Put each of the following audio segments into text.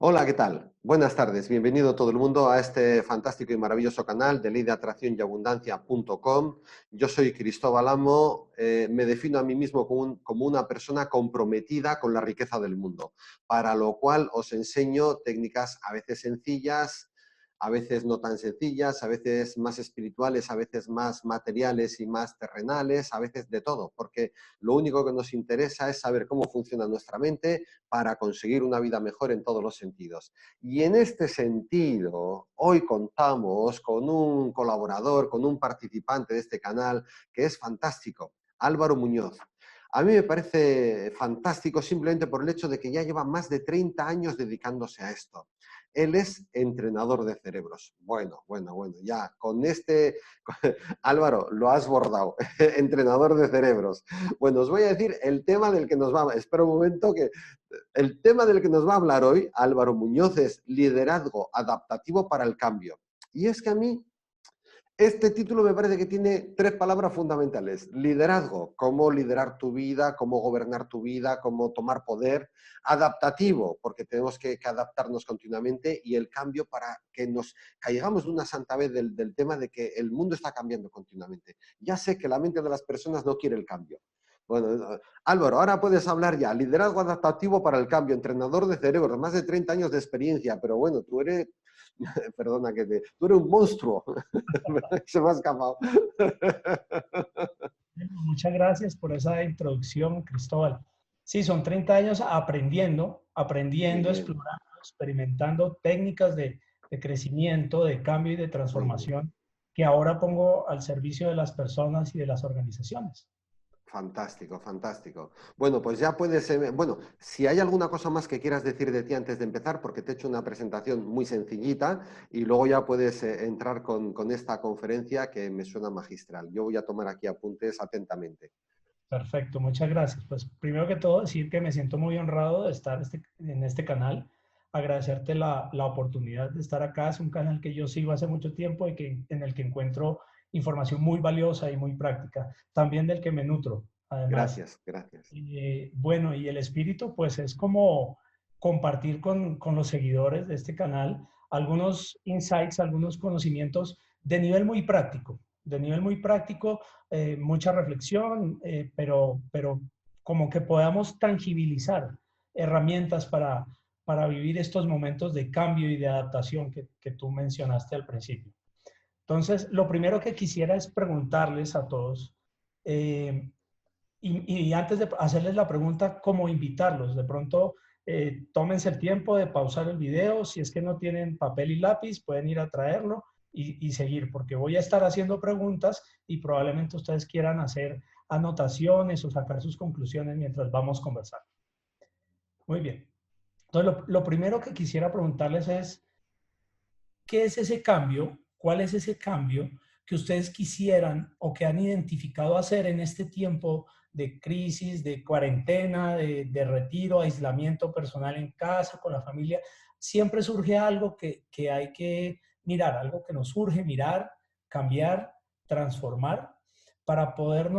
Hola, ¿qué tal? Buenas tardes, bienvenido todo el mundo a este fantástico y maravilloso canal de Ley de Atracción y Abundancia.com. Yo soy Cristóbal Amo, me defino a mí mismo como una persona comprometida con la riqueza del mundo, para lo cual os enseño técnicas a veces sencillas, a veces no tan sencillas, a veces más espirituales, a veces más materiales y más terrenales, a veces de todo, porque lo único que nos interesa es saber cómo funciona nuestra mente para conseguir una vida mejor en todos los sentidos. Y en este sentido, hoy contamos con un colaborador, con un participante de este canal que es fantástico, Álvaro Muñoz. A mí me parece fantástico simplemente por el hecho de que ya lleva más de 30 años dedicándose a esto. Él es entrenador de cerebros. Bueno, ya con este, Álvaro, lo has bordado, entrenador de cerebros. Bueno, os voy a decir el tema del que nos va, espera un momento que el tema del que nos va a hablar hoy Álvaro Muñoz es liderazgo adaptativo para el cambio. Y es que a mí este título me parece que tiene tres palabras fundamentales. Liderazgo, cómo liderar tu vida, cómo gobernar tu vida, cómo tomar poder. Adaptativo, porque tenemos que adaptarnos continuamente. Y el cambio para que nos caigamos de una santa vez del tema de que el mundo está cambiando continuamente. Ya sé que la mente de las personas no quiere el cambio. Bueno, Álvaro, ahora puedes hablar ya. Liderazgo adaptativo para el cambio, entrenador de cerebros, más de 30 años de experiencia, pero bueno, tú eres, perdona tú eres un monstruo. Se me ha escapado. Bueno, muchas gracias por esa introducción, Cristóbal. Sí, son 30 años Muy aprendiendo, bien, explorando, experimentando técnicas de crecimiento, de cambio y de muy bien. transformación que ahora pongo al servicio de las personas y de las organizaciones. Fantástico, fantástico. Bueno, pues ya puedes, bueno, si hay alguna cosa más que quieras decir de ti antes de empezar, porque te he hecho una presentación muy sencillita y luego ya puedes entrar con esta conferencia que me suena magistral. Yo voy a tomar aquí apuntes atentamente. Perfecto, muchas gracias. Pues primero que todo decir que me siento muy honrado de estar en este canal, agradecerte la oportunidad de estar acá. Es un canal que yo sigo hace mucho tiempo y en el que encuentro información muy valiosa y muy práctica, también del que me nutro, además. Gracias, gracias. Bueno, y el espíritu pues es como compartir con los seguidores de este canal algunos insights, algunos conocimientos de nivel muy práctico, mucha reflexión, pero como que podamos tangibilizar herramientas para vivir estos momentos de cambio y de adaptación que tú mencionaste al principio. Entonces, lo primero que quisiera es preguntarles a todos, eh, y antes de hacerles la pregunta, ¿cómo invitarlos? De pronto, tómense el tiempo de pausar el video. Si es que no tienen papel y lápiz, pueden ir a traerlo y seguir, porque voy a estar haciendo preguntas y probablemente ustedes quieran hacer anotaciones o sacar sus conclusiones mientras vamos conversando. Muy bien. Entonces, lo primero que quisiera preguntarles es, ¿qué es ese cambio? ¿Cuál es ese cambio que ustedes quisieran o que han identificado hacer en este tiempo de crisis, de cuarentena, de retiro, aislamiento personal en casa, con la familia? Siempre surge algo que hay que mirar, algo que nos urge mirar, cambiar, transformar para poder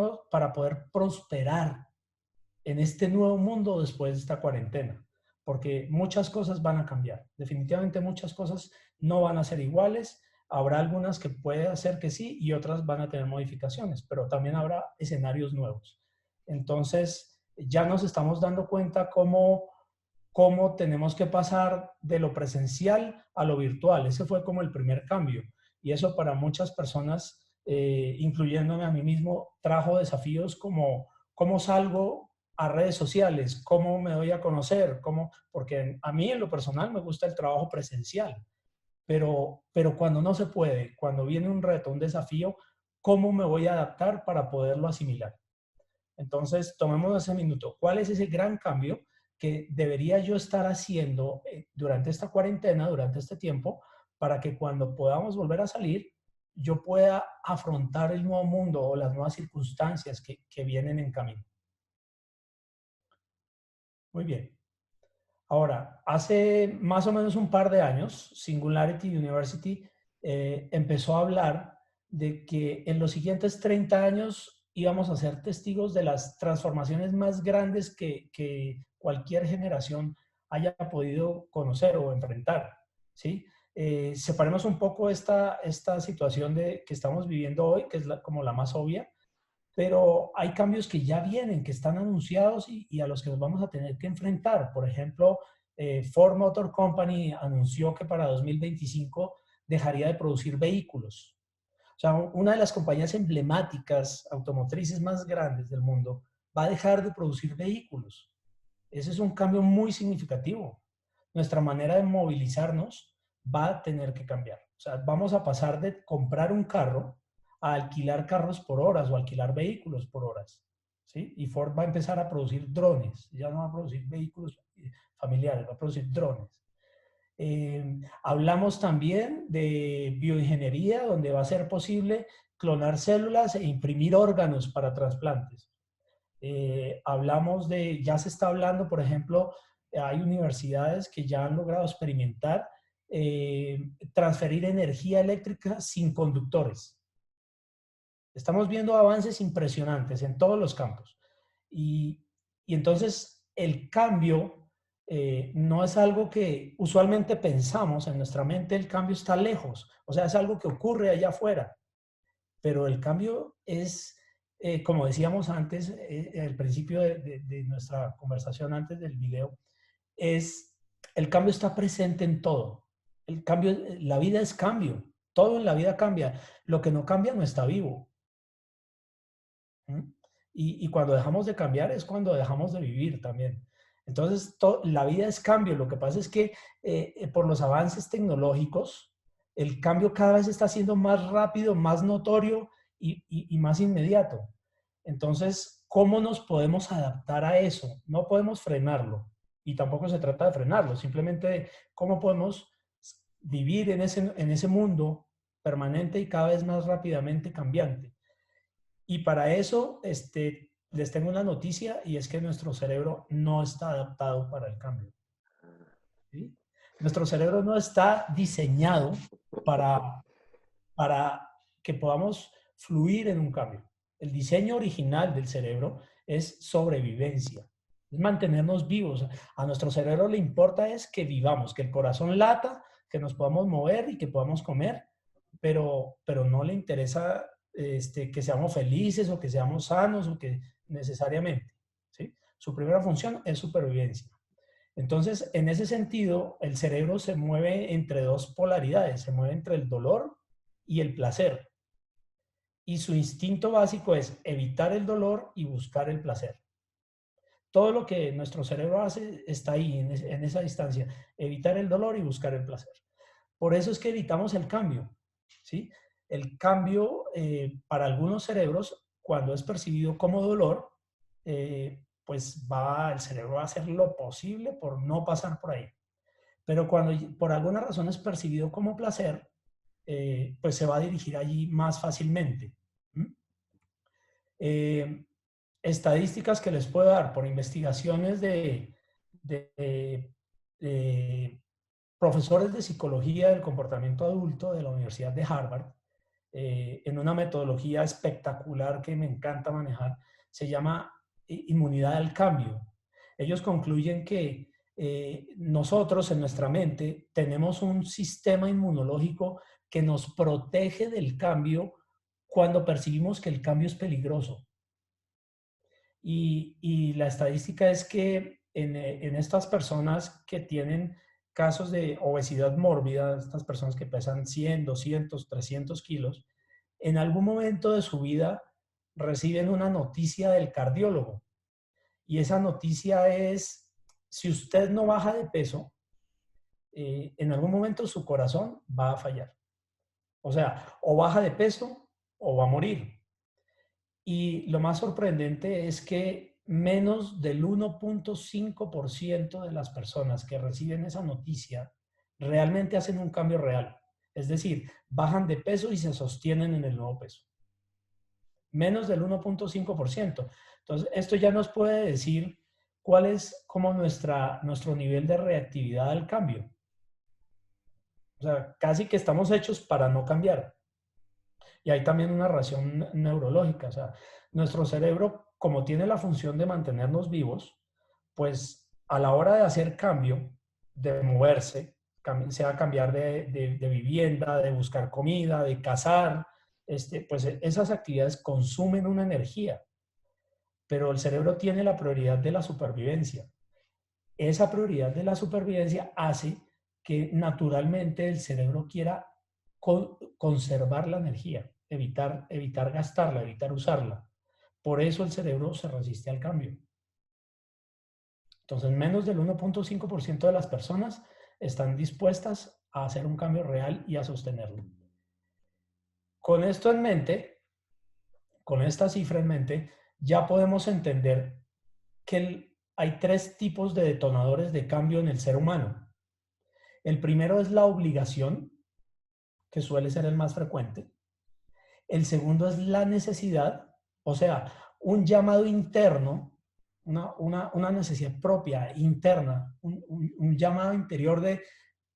prosperar en este nuevo mundo después de esta cuarentena, porque muchas cosas van a cambiar. Definitivamente muchas cosas no van a ser iguales. Habrá algunas que puede hacer que sí y otras van a tener modificaciones, pero también habrá escenarios nuevos. Entonces, ya nos estamos dando cuenta cómo tenemos que pasar de lo presencial a lo virtual. Ese fue como el primer cambio. Y eso para muchas personas, incluyéndome a mí mismo, trajo desafíos como cómo salgo a redes sociales, cómo me doy a conocer, porque a mí en lo personal me gusta el trabajo presencial, pero cuando no se puede, cuando viene un reto, un desafío, ¿cómo me voy a adaptar para poderlo asimilar? Entonces, tomemos ese minuto. ¿Cuál es ese gran cambio que debería yo estar haciendo durante esta cuarentena, durante este tiempo, para que cuando podamos volver a salir, yo pueda afrontar el nuevo mundo o las nuevas circunstancias que vienen en camino? Muy bien. Ahora, hace más o menos un par de años, Singularity University empezó a hablar de que en los siguientes 30 años íbamos a ser testigos de las transformaciones más grandes que cualquier generación haya podido conocer o enfrentar, ¿sí? Separemos un poco esta situación que estamos viviendo hoy, que es como la más obvia, pero hay cambios que ya vienen, que están anunciados y a los que nos vamos a tener que enfrentar. Por ejemplo, Ford Motor Company anunció que para 2025 dejaría de producir vehículos. O sea, una de las compañías emblemáticas automotrices más grandes del mundo va a dejar de producir vehículos. Ese es un cambio muy significativo. Nuestra manera de movilizarnos va a tener que cambiar. O sea, vamos a pasar de comprar un carro a alquilar carros por horas o alquilar vehículos por horas. ¿Sí? Y Ford va a empezar a producir drones. Ya no va a producir vehículos familiares, va a producir drones. Hablamos también de bioingeniería, donde va a ser posible clonar células e imprimir órganos para trasplantes. Hablamos de, ya se está hablando, por ejemplo, hay universidades que ya han logrado experimentar transferir energía eléctrica sin conductores. Estamos viendo avances impresionantes en todos los campos. Y entonces el cambio no es algo que usualmente pensamos en nuestra mente, el cambio está lejos, o sea, es algo que ocurre allá afuera, pero el cambio es, como decíamos antes, al principio de nuestra conversación antes del video, es el cambio está presente en todo. El cambio, la vida es cambio, todo en la vida cambia, lo que no cambia no está vivo. Y cuando dejamos de cambiar es cuando dejamos de vivir también. Entonces, la vida es cambio. Lo que pasa es que por los avances tecnológicos, el cambio cada vez está siendo más rápido, más notorio y más inmediato. Entonces, ¿cómo nos podemos adaptar a eso? No podemos frenarlo y tampoco se trata de frenarlo, simplemente de cómo podemos vivir en ese mundo permanente y cada vez más rápidamente cambiante. Y para eso, les tengo una noticia y es que nuestro cerebro no está adaptado para el cambio. ¿Sí? Nuestro cerebro no está diseñado para que podamos fluir en un cambio. El diseño original del cerebro es sobrevivencia, es mantenernos vivos. A nuestro cerebro le importa es que vivamos, que el corazón lata, que nos podamos mover y que podamos comer, pero no le interesa que seamos felices o que seamos sanos o que necesariamente. ¿Sí? Su primera función es supervivencia. Entonces, en ese sentido, el cerebro se mueve entre dos polaridades, se mueve entre el dolor y el placer. Y su instinto básico es evitar el dolor y buscar el placer. Todo lo que nuestro cerebro hace está ahí, en esa distancia, evitar el dolor y buscar el placer. Por eso es que evitamos el cambio, ¿sí? El cambio, para algunos cerebros, cuando es percibido como dolor, pues el cerebro va a hacer lo posible por no pasar por ahí. Pero cuando por alguna razón es percibido como placer, pues se va a dirigir allí más fácilmente. Estadísticas que les puedo dar por investigaciones de profesores de psicología del comportamiento adulto de la Universidad de Harvard, en una metodología espectacular que me encanta manejar, se llama inmunidad al cambio. Ellos concluyen que nosotros en nuestra mente tenemos un sistema inmunológico que nos protege del cambio cuando percibimos que el cambio es peligroso. Y la estadística es que en estas personas que tienen casos de obesidad mórbida, estas personas que pesan 100, 200, 300 kilos, en algún momento de su vida reciben una noticia del cardiólogo. Y esa noticia es, si usted no baja de peso, en algún momento su corazón va a fallar. O sea, o baja de peso o va a morir. Y lo más sorprendente es que menos del 1.5% de las personas que reciben esa noticia realmente hacen un cambio real. Es decir, bajan de peso y se sostienen en el nuevo peso. Menos del 1.5%. Entonces, esto ya nos puede decir cuál es como nuestro nivel de reactividad al cambio. O sea, casi que estamos hechos para no cambiar. Y hay también una razón neurológica. O sea, nuestro cerebro, como tiene la función de mantenernos vivos, pues a la hora de hacer cambio, de moverse, sea cambiar de vivienda, de buscar comida, de cazar, pues esas actividades consumen una energía, pero el cerebro tiene la prioridad de la supervivencia. Esa prioridad de la supervivencia hace que naturalmente el cerebro quiera conservar la energía, evitar gastarla, evitar usarla. Por eso el cerebro se resiste al cambio. Entonces, menos del 1.5% de las personas están dispuestas a hacer un cambio real y a sostenerlo. Con esto en mente, con esta cifra en mente, ya podemos entender que hay 3 tipos de detonadores de cambio en el ser humano. El primero es la obligación, que suele ser el más frecuente. El segundo es la necesidad, o sea, un llamado interno, una necesidad propia, interna, un llamado interior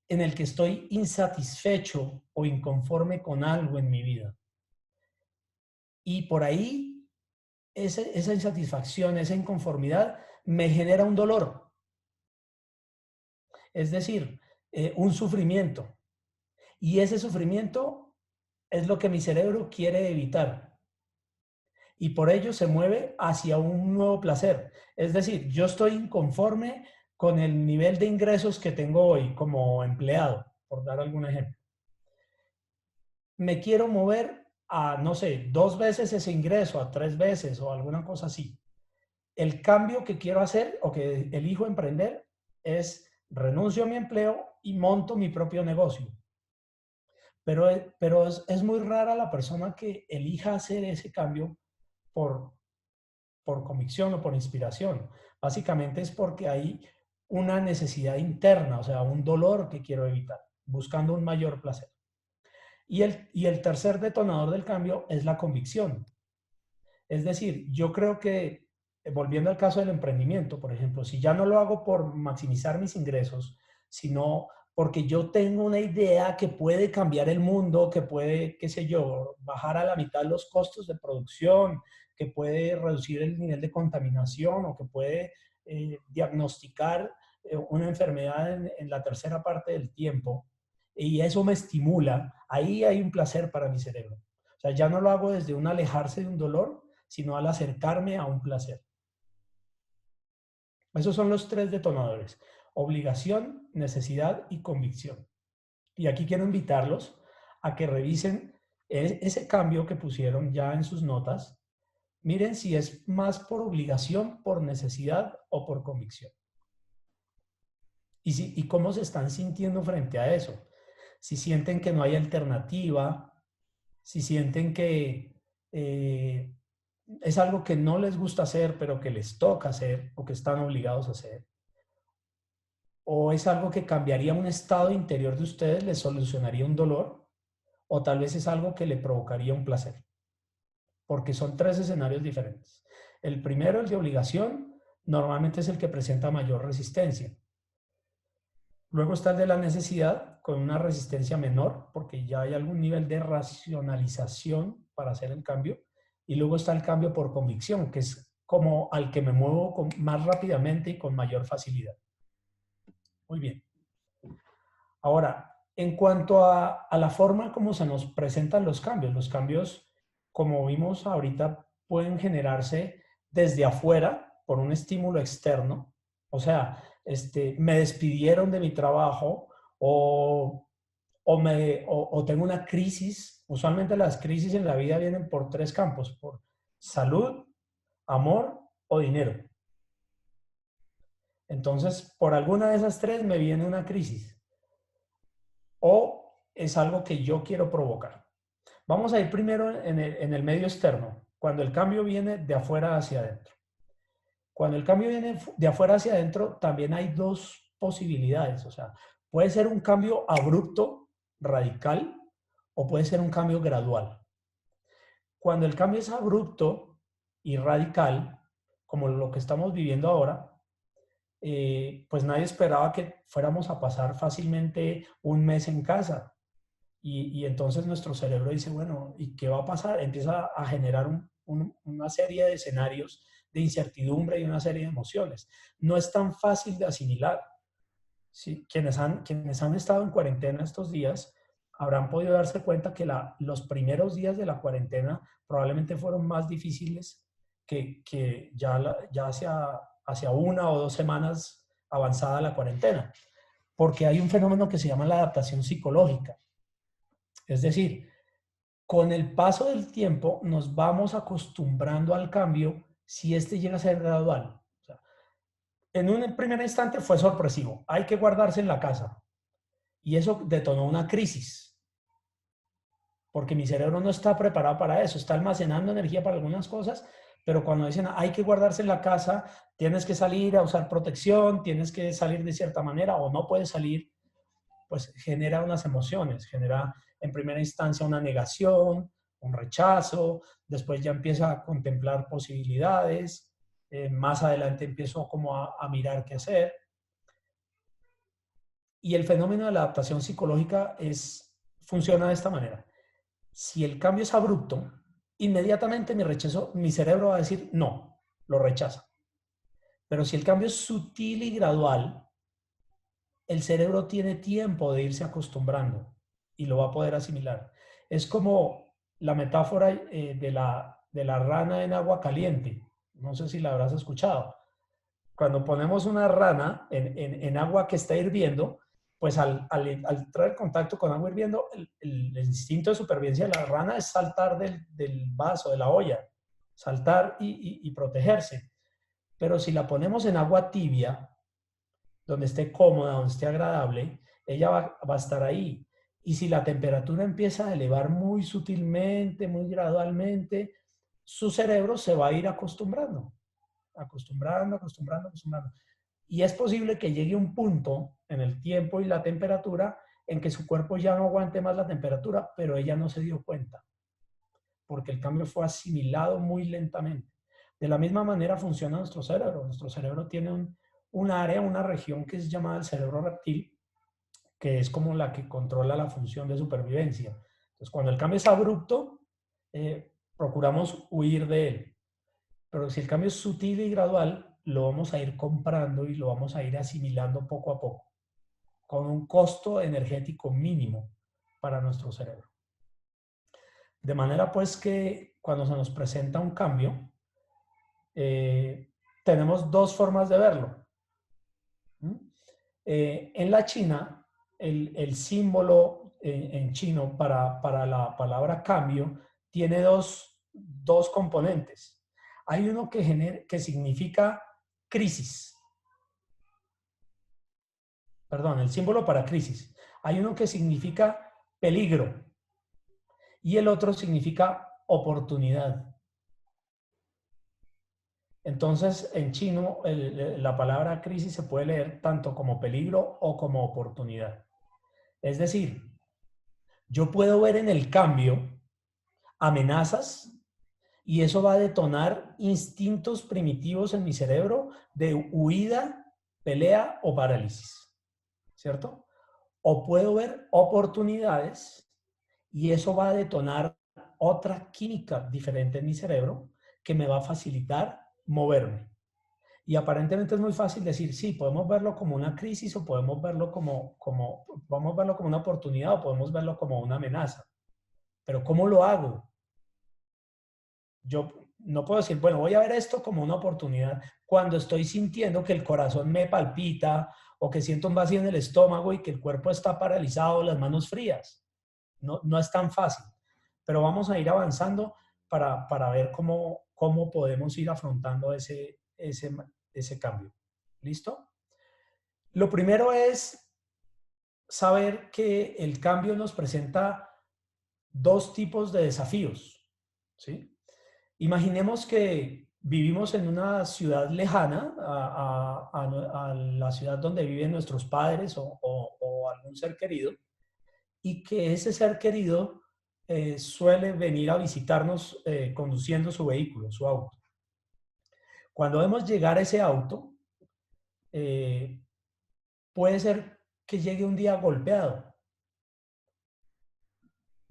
en el que estoy insatisfecho o inconforme con algo en mi vida. Y por ahí, esa insatisfacción, esa inconformidad me genera un dolor, es decir, un sufrimiento. Y ese sufrimiento es lo que mi cerebro quiere evitar. Y por ello se mueve hacia un nuevo placer. Es decir, yo estoy inconforme con el nivel de ingresos que tengo hoy como empleado, por dar algún ejemplo. Me quiero mover a, no sé, 2 veces ese ingreso, a 3 veces o alguna cosa así. El cambio que quiero hacer o que elijo emprender es renuncio a mi empleo y monto mi propio negocio. Pero es muy rara la persona que elija hacer ese cambio por, por convicción o por inspiración. Básicamente es porque hay una necesidad interna, o sea, un dolor que quiero evitar, buscando un mayor placer. Y el tercer detonador del cambio es la convicción. Es decir, yo creo que, volviendo al caso del emprendimiento, por ejemplo, si ya no lo hago por maximizar mis ingresos, sino porque yo tengo una idea que puede cambiar el mundo, que puede, qué sé yo, bajar a la mitad los costos de producción, que puede reducir el nivel de contaminación o que puede diagnosticar una enfermedad en la tercera parte del tiempo, y eso me estimula, ahí hay un placer para mi cerebro. O sea, ya no lo hago desde un alejarse de un dolor, sino al acercarme a un placer. Esos son los 3 detonadores: obligación, necesidad y convicción. Y aquí quiero invitarlos a que revisen ese cambio que pusieron ya en sus notas. Miren si es más por obligación, por necesidad o por convicción. Y cómo se están sintiendo frente a eso. Si sienten que no hay alternativa, si sienten que es algo que no les gusta hacer, pero que les toca hacer o que están obligados a hacer. O es algo que cambiaría un estado interior de ustedes, les solucionaría un dolor, o tal vez es algo que le provocaría un placer. Porque son 3 escenarios diferentes. El primero, el de obligación, normalmente es el que presenta mayor resistencia. Luego está el de la necesidad, con una resistencia menor, porque ya hay algún nivel de racionalización para hacer el cambio. Y luego está el cambio por convicción, que es como al que me muevo más rápidamente y con mayor facilidad. Muy bien. Ahora, en cuanto a la forma como se nos presentan los cambios, como vimos ahorita, pueden generarse desde afuera por un estímulo externo. O sea, me despidieron de mi trabajo o tengo una crisis. Usualmente las crisis en la vida vienen por 3 campos: por salud, amor o dinero. Entonces, por alguna de esas 3 me viene una crisis. O es algo que yo quiero provocar. Vamos a ir primero en el medio externo, cuando el cambio viene de afuera hacia adentro. Cuando el cambio viene de afuera hacia adentro, también hay 2 posibilidades. O sea, puede ser un cambio abrupto, radical, o puede ser un cambio gradual. Cuando el cambio es abrupto y radical, como lo que estamos viviendo ahora, pues nadie esperaba que fuéramos a pasar fácilmente un mes en casa. Y entonces nuestro cerebro dice, bueno, ¿y qué va a pasar? Empieza a generar una serie de escenarios de incertidumbre y una serie de emociones. No es tan fácil de asimilar. ¿Sí? Quienes han estado en cuarentena estos días habrán podido darse cuenta que los primeros días de la cuarentena probablemente fueron más difíciles que ya hacia 1 o 2 semanas avanzada la cuarentena, porque hay un fenómeno que se llama la adaptación psicológica. Es decir, con el paso del tiempo nos vamos acostumbrando al cambio si este llega a ser gradual. O sea, en un primer instante fue sorpresivo, hay que guardarse en la casa. Y eso detonó una crisis, porque mi cerebro no está preparado para eso, está almacenando energía para algunas cosas, pero cuando dicen hay que guardarse en la casa, tienes que salir a usar protección, tienes que salir de cierta manera o no puedes salir, pues genera unas emociones, genera en primera instancia una negación, un rechazo, después ya empieza a contemplar posibilidades, más adelante empiezo como a mirar qué hacer. Y el fenómeno de la adaptación psicológica funciona de esta manera. Si el cambio es abrupto, inmediatamente mi cerebro va a decir no, lo rechaza. Pero si el cambio es sutil y gradual, el cerebro tiene tiempo de irse acostumbrando y lo va a poder asimilar. Es como la metáfora de la rana en agua caliente. No sé si la habrás escuchado. Cuando ponemos una rana en agua que está hirviendo, pues al traer contacto con agua hirviendo, el instinto de supervivencia de la rana es saltar del vaso, de la olla, saltar y protegerse. Pero si la ponemos en agua tibia, donde esté cómoda, donde esté agradable, ella va a estar ahí. Y si la temperatura empieza a elevar muy sutilmente, muy gradualmente, su cerebro se va a ir acostumbrando. Y es posible que llegue un punto en el tiempo y la temperatura en que su cuerpo ya no aguante más la temperatura, pero ella no se dio cuenta, porque el cambio fue asimilado muy lentamente. De la misma manera funciona nuestro cerebro. Nuestro cerebro tiene un área, una región que es llamada el cerebro reptil, que es como la que controla la función de supervivencia. Entonces, cuando el cambio es abrupto, procuramos huir de él. Pero si el cambio es sutil y gradual, lo vamos a ir comprando y lo vamos a ir asimilando poco a poco, con un costo energético mínimo para nuestro cerebro. De manera pues que cuando se nos presenta un cambio, tenemos dos formas de verlo. En la China, el símbolo en chino para la palabra cambio tiene dos componentes. Hay uno que significa crisis. Perdón, el símbolo para crisis. Hay uno que significa peligro y el otro significa oportunidad. Entonces, en chino, la palabra crisis se puede leer tanto como peligro o como oportunidad. Es decir, yo puedo ver en el cambio amenazas y eso va a detonar instintos primitivos en mi cerebro de huida, pelea o parálisis, ¿cierto? O puedo ver oportunidades y eso va a detonar otra química diferente en mi cerebro que me va a facilitar moverme. Y aparentemente es muy fácil decir, sí, podemos verlo como una crisis o podemos verlo podemos verlo como una oportunidad o podemos verlo como una amenaza. Pero ¿cómo lo hago? Yo no puedo decir, bueno, voy a ver esto como una oportunidad cuando estoy sintiendo que el corazón me palpita o que siento un vacío en el estómago y que el cuerpo está paralizado, las manos frías. No es tan fácil, pero vamos a ir avanzando para ver cómo podemos ir afrontando ese cambio. ¿Listo? Lo primero es saber que el cambio nos presenta dos tipos de desafíos, ¿sí? Imaginemos que vivimos en una ciudad lejana a la ciudad donde viven nuestros padres o algún ser querido, y que ese ser querido suele venir a visitarnos conduciendo su vehículo, su auto. Cuando vemos llegar ese auto, puede ser que llegue un día golpeado.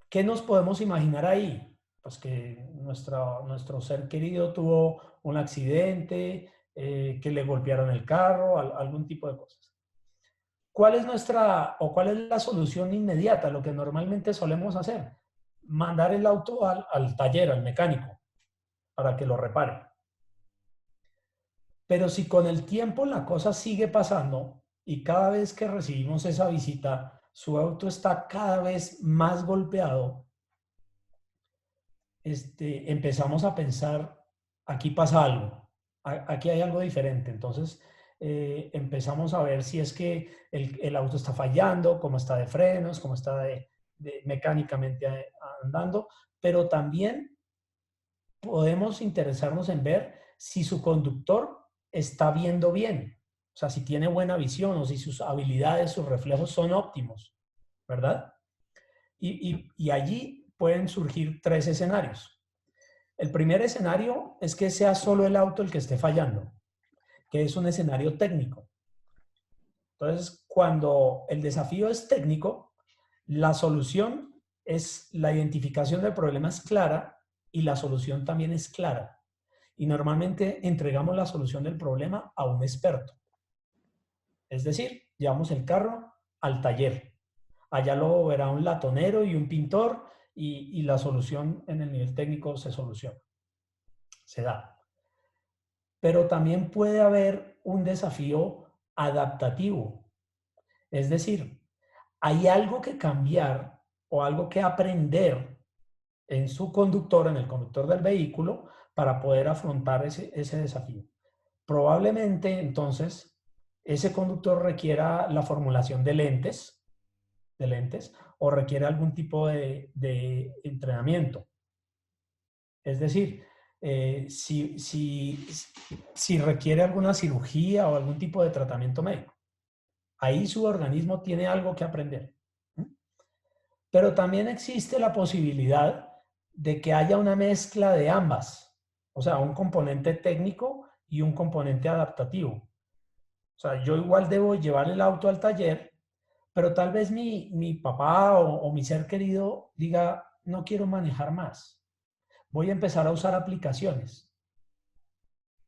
¿Qué nos podemos imaginar ahí? pues que nuestro ser querido tuvo un accidente, que le golpearon el carro, algún tipo de cosas. ¿Cuál es cuál es la solución inmediata? Lo que normalmente solemos hacer, mandar el auto al taller, al mecánico, para que lo repare. Pero si con el tiempo la cosa sigue pasando y cada vez que recibimos esa visita, su auto está cada vez más golpeado, empezamos a pensar, aquí pasa algo, aquí hay algo diferente. Entonces empezamos a ver si es que el auto está fallando, cómo está de frenos, cómo está mecánicamente andando, pero también podemos interesarnos en ver si su conductor está viendo bien, o sea, si tiene buena visión o si sus habilidades, sus reflejos son óptimos, ¿verdad? Y allí pueden surgir tres escenarios. El primer escenario es que sea solo el auto el que esté fallando, que es un escenario técnico. Entonces, cuando el desafío es técnico, la solución es la identificación del problema es clara y la solución también es clara. Y normalmente entregamos la solución del problema a un experto. Es decir, llevamos el carro al taller. Allá lo verá un latonero y un pintor y la solución en el nivel técnico se soluciona, se da. Pero también puede haber un desafío adaptativo. Es decir, hay algo que cambiar o algo que aprender en su conductor, en el conductor del vehículo, para poder afrontar ese desafío. Probablemente, entonces, ese conductor requiera la formulación de lentes o requiere algún tipo de entrenamiento. Es decir, si requiere alguna cirugía o algún tipo de tratamiento médico. Ahí su organismo tiene algo que aprender. Pero también existe la posibilidad de que haya una mezcla de ambas, o sea, un componente técnico y un componente adaptativo. O sea, yo igual debo llevar el auto al taller, pero tal vez mi papá o mi ser querido diga, no quiero manejar más, voy a empezar a usar aplicaciones.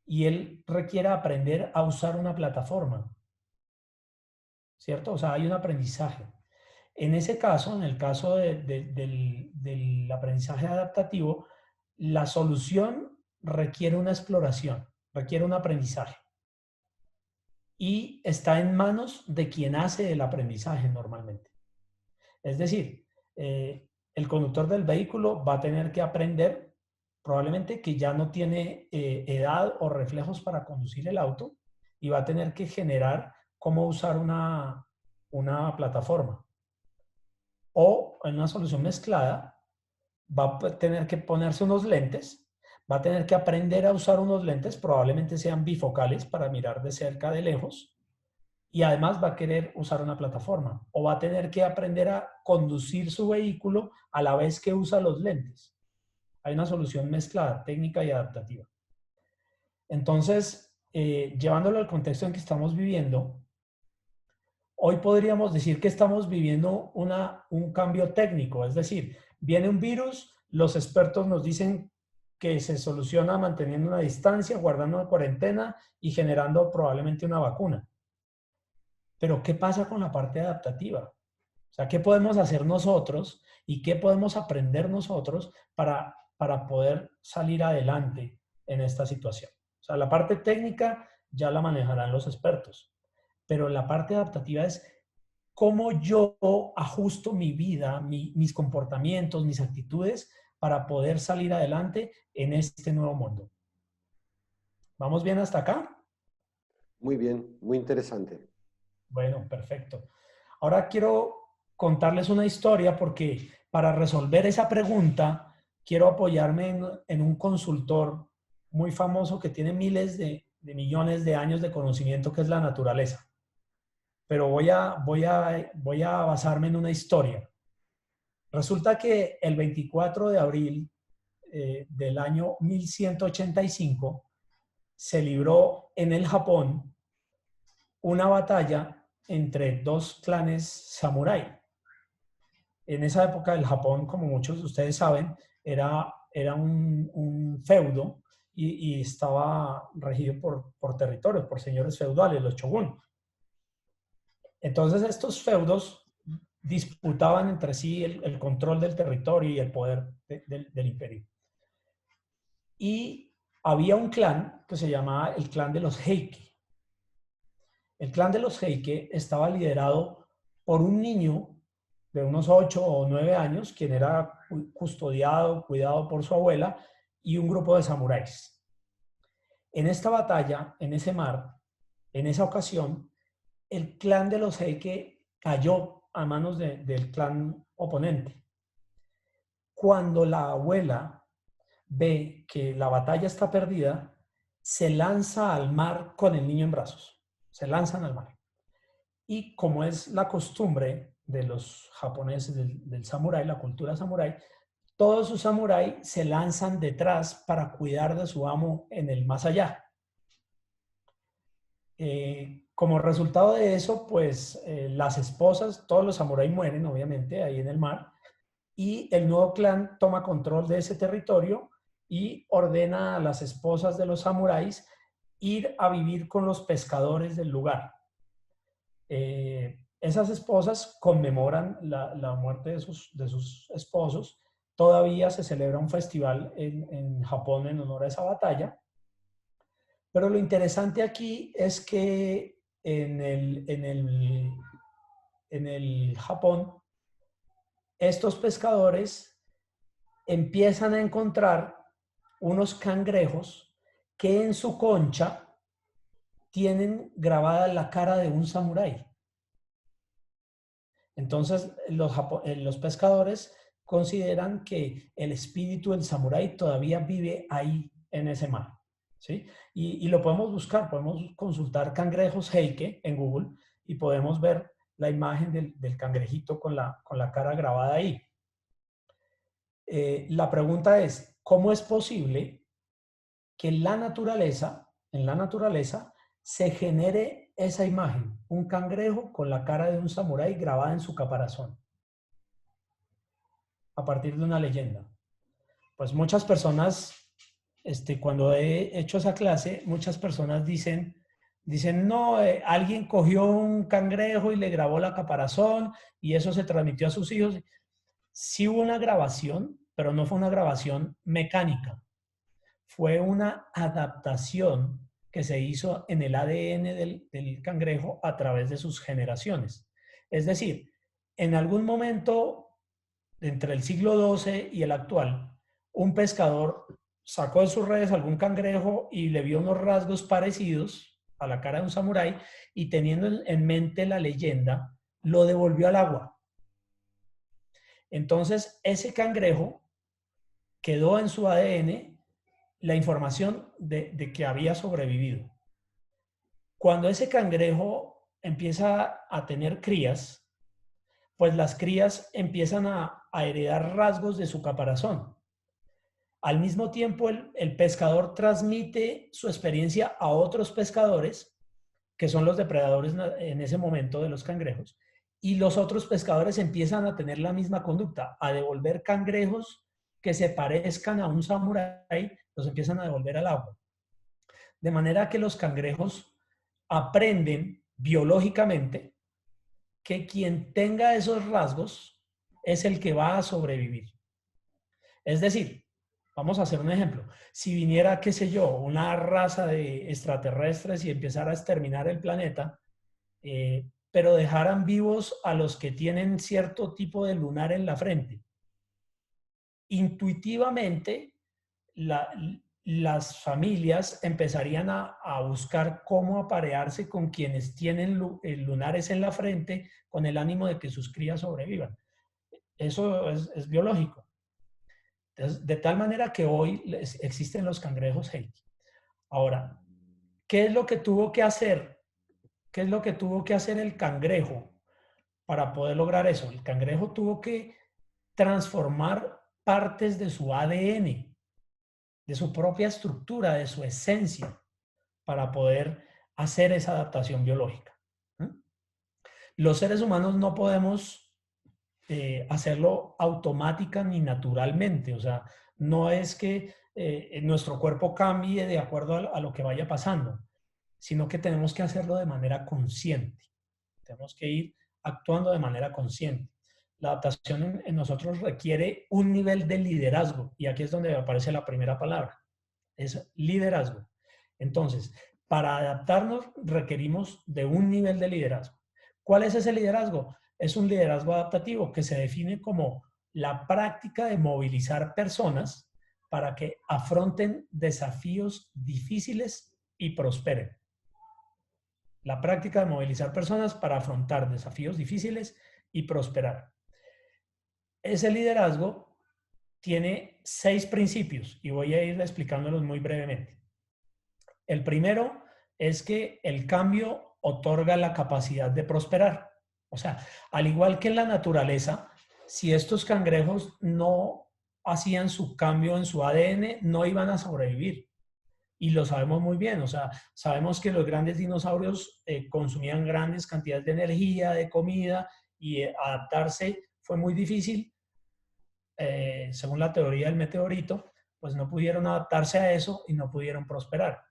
Y él requiere aprender a usar una plataforma, ¿cierto? O sea, hay un aprendizaje. En ese caso, en el caso del aprendizaje adaptativo, la solución requiere una exploración, requiere un aprendizaje. Y está en manos de quien hace el aprendizaje normalmente. Es decir, el conductor del vehículo va a tener que aprender probablemente que ya no tiene edad o reflejos para conducir el auto y va a tener que generar cómo usar una plataforma. O en una solución mezclada, va a tener que ponerse unos lentes, va a tener que aprender a usar unos lentes, probablemente sean bifocales para mirar de cerca, de lejos, y además va a querer usar una plataforma o va a tener que aprender a conducir su vehículo a la vez que usa los lentes. Hay una solución mezclada, técnica y adaptativa. Entonces, llevándolo al contexto en que estamos viviendo, hoy podríamos decir que estamos viviendo un cambio técnico, es decir, viene un virus, los expertos nos dicen que se soluciona manteniendo una distancia, guardando una cuarentena y generando probablemente una vacuna. Pero ¿qué pasa con la parte adaptativa? O sea, ¿qué podemos hacer nosotros y qué podemos aprender nosotros para poder salir adelante en esta situación? O sea, la parte técnica ya la manejarán los expertos, pero la parte adaptativa es cómo yo ajusto mi vida, mis comportamientos, mis actitudes para poder salir adelante en este nuevo mundo. ¿Vamos bien hasta acá? Muy bien, muy interesante. Bueno, perfecto. Ahora quiero contarles una historia porque para resolver esa pregunta quiero apoyarme en un consultor muy famoso que tiene miles de millones de años de conocimiento, que es la naturaleza. Pero voy a basarme en una historia. Resulta que el 24 de abril del año 1185 se libró en el Japón una batalla entre dos clanes samurái. En esa época el Japón, como muchos de ustedes saben, era era un feudo y estaba regido por territorios, por señores feudales, los shogun. Entonces estos feudos disputaban entre sí el control del territorio y el poder del imperio. Y había un clan que se llamaba el clan de los Heike. El clan de los Heike estaba liderado por un niño de unos 8 o 9 años, quien era custodiado, cuidado por su abuela, y un grupo de samuráis. En esta batalla, en ese mar, en esa ocasión, el clan de los Heike cayó a manos del clan oponente. Cuando la abuela ve que la batalla está perdida, se lanza al mar con el niño en brazos. Se lanzan al mar. Y como es la costumbre de los japoneses, del samurái, la cultura samurái, todos sus samuráis se lanzan detrás para cuidar de su amo en el más allá. Como resultado de eso, pues las esposas, todos los samuráis mueren, obviamente, ahí en el mar, y el nuevo clan toma control de ese territorio y ordena a las esposas de los samuráis ir a vivir con los pescadores del lugar. Esas esposas conmemoran la muerte de sus esposos. Todavía se celebra un festival en Japón en honor a esa batalla. Pero lo interesante aquí es que en el Japón, estos pescadores empiezan a encontrar unos cangrejos que en su concha tienen grabada la cara de un samurái. Entonces, los pescadores consideran que el espíritu del samurái todavía vive ahí en ese mar, ¿sí? Y lo podemos buscar, podemos consultar cangrejos Heike en Google y podemos ver la imagen del cangrejito con la cara grabada ahí. La pregunta es, ¿cómo es posible que en la naturaleza se genere esa imagen, un cangrejo con la cara de un samurái grabada en su caparazón, a partir de una leyenda? Pues muchas personas, cuando he hecho esa clase, muchas personas dicen no, alguien cogió un cangrejo y le grabó la caparazón y eso se transmitió a sus hijos. Sí hubo una grabación, pero no fue una grabación mecánica. Fue una adaptación que se hizo en el ADN del cangrejo a través de sus generaciones. Es decir, en algún momento entre el siglo XII y el actual, un pescador sacó de sus redes algún cangrejo y le vio unos rasgos parecidos a la cara de un samurái y teniendo en mente la leyenda, lo devolvió al agua. Entonces, ese cangrejo quedó en su ADN la información de que había sobrevivido. Cuando ese cangrejo empieza a tener crías, pues las crías empiezan a heredar rasgos de su caparazón. Al mismo tiempo, el pescador transmite su experiencia a otros pescadores, que son los depredadores en ese momento de los cangrejos, y los otros pescadores empiezan a tener la misma conducta, a devolver cangrejos que se parezcan a un samurái, los empiezan a devolver al agua. De manera que los cangrejos aprenden biológicamente que quien tenga esos rasgos es el que va a sobrevivir. Es decir, vamos a hacer un ejemplo. Si viniera, qué sé yo, una raza de extraterrestres y empezara a exterminar el planeta, pero dejaran vivos a los que tienen cierto tipo de lunar en la frente, intuitivamente las familias empezarían a buscar cómo aparearse con quienes tienen lunares en la frente con el ánimo de que sus crías sobrevivan. Eso es biológico. Entonces, de tal manera que hoy existen los cangrejos Heike. Ahora, ¿qué es lo que tuvo que hacer? ¿Qué es lo que tuvo que hacer el cangrejo para poder lograr eso? El cangrejo tuvo que transformar partes de su ADN, de su propia estructura, de su esencia, para poder hacer esa adaptación biológica. Los seres humanos no podemos hacerlo automática ni naturalmente. O sea, no es que nuestro cuerpo cambie de acuerdo a lo que vaya pasando, sino que tenemos que hacerlo de manera consciente. Tenemos que ir actuando de manera consciente. La adaptación en nosotros requiere un nivel de liderazgo, y aquí es donde aparece la primera palabra, es liderazgo. Entonces, para adaptarnos requerimos de un nivel de liderazgo. ¿Cuál es ese liderazgo? Es un liderazgo adaptativo que se define como la práctica de movilizar personas para que afronten desafíos difíciles y prosperen. La práctica de movilizar personas para afrontar desafíos difíciles y prosperar. Ese liderazgo tiene 6 principios y voy a ir explicándolos muy brevemente. El primero es que el cambio otorga la capacidad de prosperar. O sea, al igual que en la naturaleza, si estos cangrejos no hacían su cambio en su ADN, no iban a sobrevivir. Y lo sabemos muy bien. O sea, sabemos que los grandes dinosaurios consumían grandes cantidades de energía, de comida, y adaptarse fue muy difícil. Según la teoría del meteorito, pues no pudieron adaptarse a eso y no pudieron prosperar.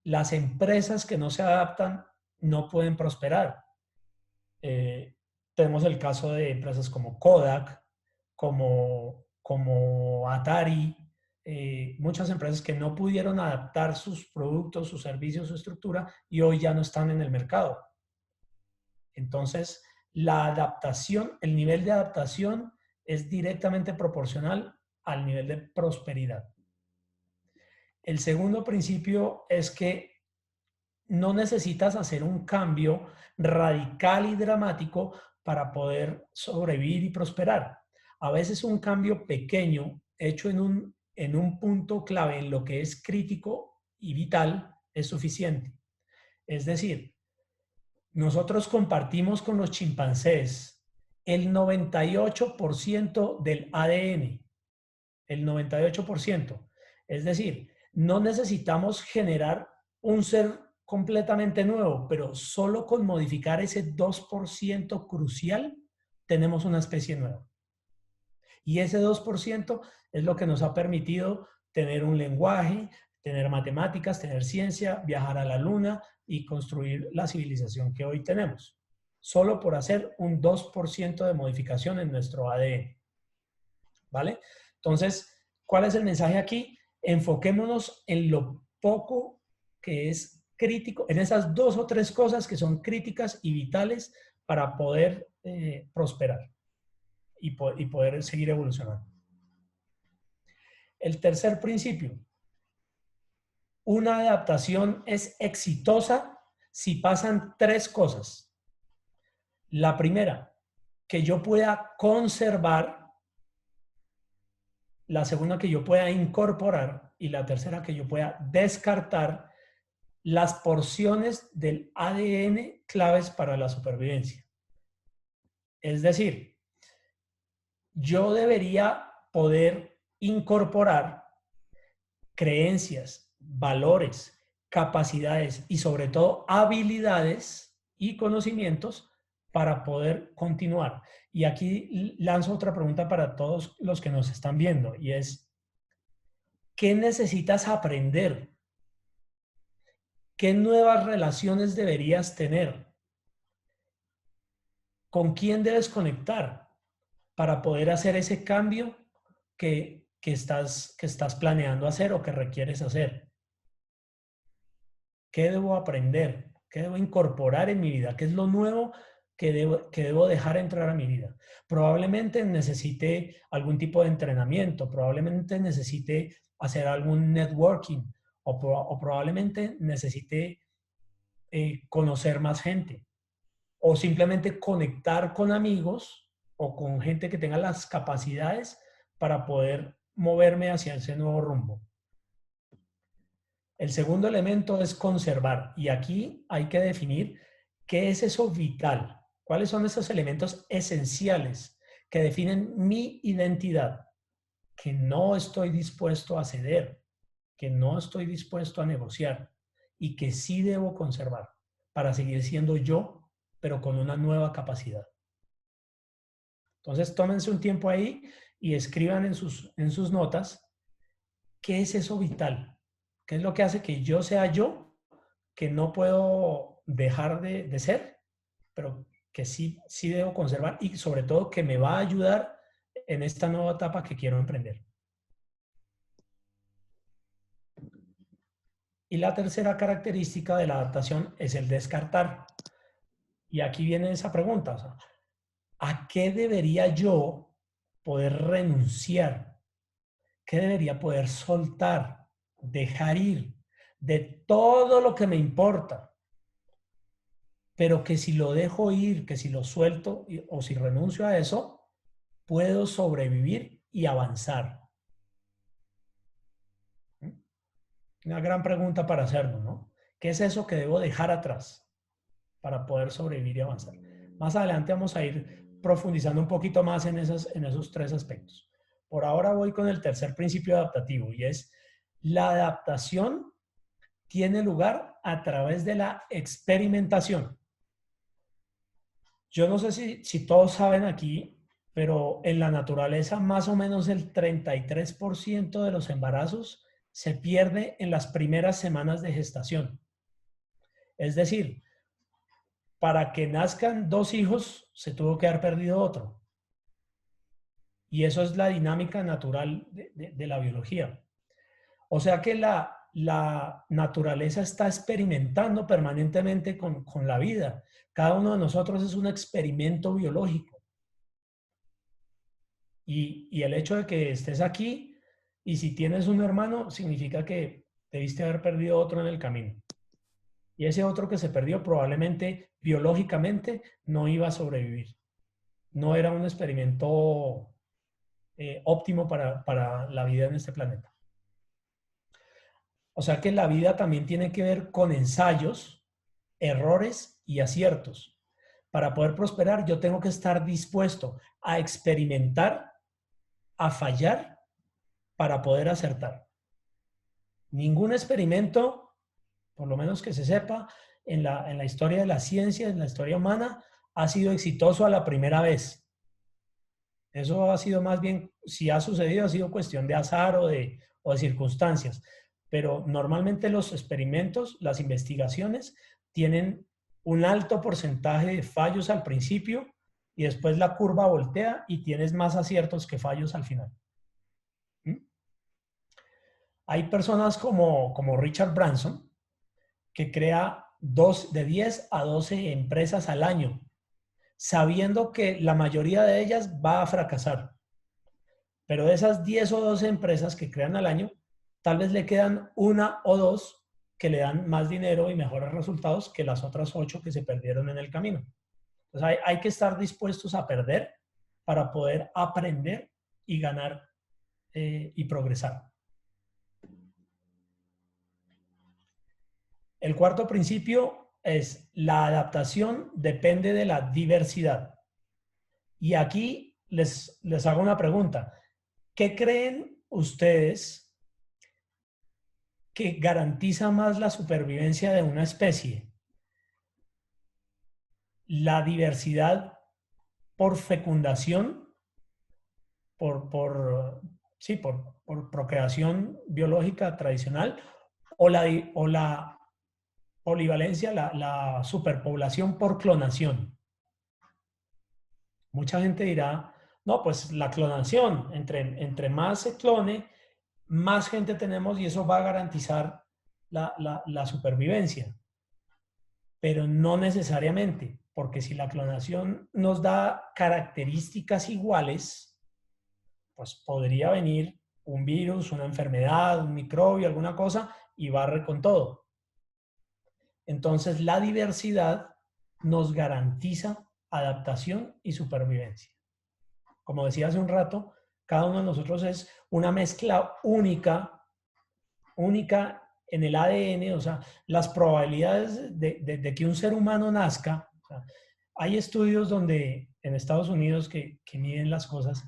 Las empresas que no se adaptan no pueden prosperar. Tenemos el caso de empresas como Kodak, como Atari, muchas empresas que no pudieron adaptar sus productos, sus servicios, su estructura y hoy ya no están en el mercado. Entonces, la adaptación, el nivel de adaptación es directamente proporcional al nivel de prosperidad. El segundo principio es que no necesitas hacer un cambio radical y dramático para poder sobrevivir y prosperar. A veces un cambio pequeño hecho en un punto clave en lo que es crítico y vital es suficiente. Es decir, nosotros compartimos con los chimpancés el 98% del ADN, el 98%. Es decir, no necesitamos generar un ser completamente nuevo, pero solo con modificar ese 2% crucial tenemos una especie nueva. Y ese 2% es lo que nos ha permitido tener un lenguaje, tener matemáticas, tener ciencia, viajar a la luna y construir la civilización que hoy tenemos. Solo por hacer un 2% de modificación en nuestro ADN. ¿Vale? Entonces, ¿cuál es el mensaje aquí? Enfoquémonos en lo poco que es crítico, en esas 2 o 3 cosas que son críticas y vitales para poder prosperar y poder seguir evolucionando. El tercer principio, una adaptación es exitosa si pasan 3 cosas. La primera, que yo pueda conservar. La segunda, que yo pueda incorporar. Y la tercera, que yo pueda descartar las porciones del ADN claves para la supervivencia. Es decir, yo debería poder incorporar creencias, valores, capacidades y sobre todo habilidades y conocimientos para poder continuar. Y aquí lanzo otra pregunta para todos los que nos están viendo y es, ¿qué necesitas aprender? ¿Qué nuevas relaciones deberías tener? ¿Con quién debes conectar para poder hacer ese cambio que estás planeando hacer o que requieres hacer? ¿Qué debo aprender? ¿Qué debo incorporar en mi vida? ¿Qué es lo nuevo que debo dejar entrar a mi vida? Probablemente necesite algún tipo de entrenamiento, probablemente necesite hacer algún networking o probablemente necesite conocer más gente o simplemente conectar con amigos o con gente que tenga las capacidades para poder moverme hacia ese nuevo rumbo. El segundo elemento es conservar y aquí hay que definir qué es eso vital, cuáles son esos elementos esenciales que definen mi identidad, que no estoy dispuesto a ceder, que no estoy dispuesto a negociar y que sí debo conservar para seguir siendo yo, pero con una nueva capacidad. Entonces, tómense un tiempo ahí y escriban en sus notas qué es eso vital, qué es lo que hace que yo sea yo, que no puedo dejar de ser, pero que sí debo conservar y sobre todo que me va a ayudar en esta nueva etapa que quiero emprender. Y la tercera característica de la adaptación es el descartar. Y aquí viene esa pregunta, o sea, ¿a qué debería yo poder renunciar? ¿Qué debería poder soltar, dejar ir de todo lo que me importa? Pero que si lo dejo ir, que si lo suelto o si renuncio a eso, puedo sobrevivir y avanzar. Una gran pregunta para hacerlo, ¿no? ¿Qué es eso que debo dejar atrás para poder sobrevivir y avanzar? Más adelante vamos a ir profundizando un poquito más en esos tres aspectos. Por ahora voy con el tercer principio adaptativo y es la adaptación tiene lugar a través de la experimentación. Yo no sé si todos saben aquí, pero en la naturaleza más o menos el 33% de los embarazos se pierde en las primeras semanas de gestación. Es decir, para que nazcan 2 hijos se tuvo que haber perdido otro. Y eso es la dinámica natural de la biología. O sea que la naturaleza está experimentando permanentemente con la vida. Cada uno de nosotros es un experimento biológico. Y el hecho de que estés aquí y si tienes un hermano, significa que debiste haber perdido otro en el camino. Y ese otro que se perdió probablemente biológicamente no iba a sobrevivir. No era un experimento óptimo para la vida en este planeta. O sea que la vida también tiene que ver con ensayos, errores y aciertos. Para poder prosperar, yo tengo que estar dispuesto a experimentar, a fallar, para poder acertar. Ningún experimento, por lo menos que se sepa, en la historia de la ciencia, en la historia humana, ha sido exitoso a la primera vez. Eso ha sido más bien, si ha sucedido, ha sido cuestión de azar o de circunstancias. Pero normalmente los experimentos, las investigaciones, tienen un alto porcentaje de fallos al principio y después la curva voltea y tienes más aciertos que fallos al final. Hay personas como Richard Branson que crea de 10 a 12 empresas al año, sabiendo que la mayoría de ellas va a fracasar. Pero de esas 10 o 12 empresas que crean al año, tal vez le quedan una o dos que le dan más dinero y mejores resultados que las otras 8 que se perdieron en el camino. Entonces hay que estar dispuestos a perder para poder aprender y ganar y progresar. El cuarto principio es la adaptación depende de la diversidad. Y aquí les hago una pregunta. ¿Qué creen ustedes que garantiza más la supervivencia de una especie? ¿La diversidad por fecundación, por procreación biológica tradicional, o la polivalencia, la superpoblación por clonación? Mucha gente dirá, no, pues la clonación, entre más se clone, más gente tenemos y eso va a garantizar la supervivencia. Pero no necesariamente, porque si la clonación nos da características iguales, pues podría venir un virus, una enfermedad, un microbio, alguna cosa y barre con todo. Entonces la diversidad nos garantiza adaptación y supervivencia. Como decía hace un rato, cada uno de nosotros es una mezcla única en el ADN, o sea, las probabilidades de que un ser humano nazca, o sea, hay estudios donde en Estados Unidos que miden las cosas,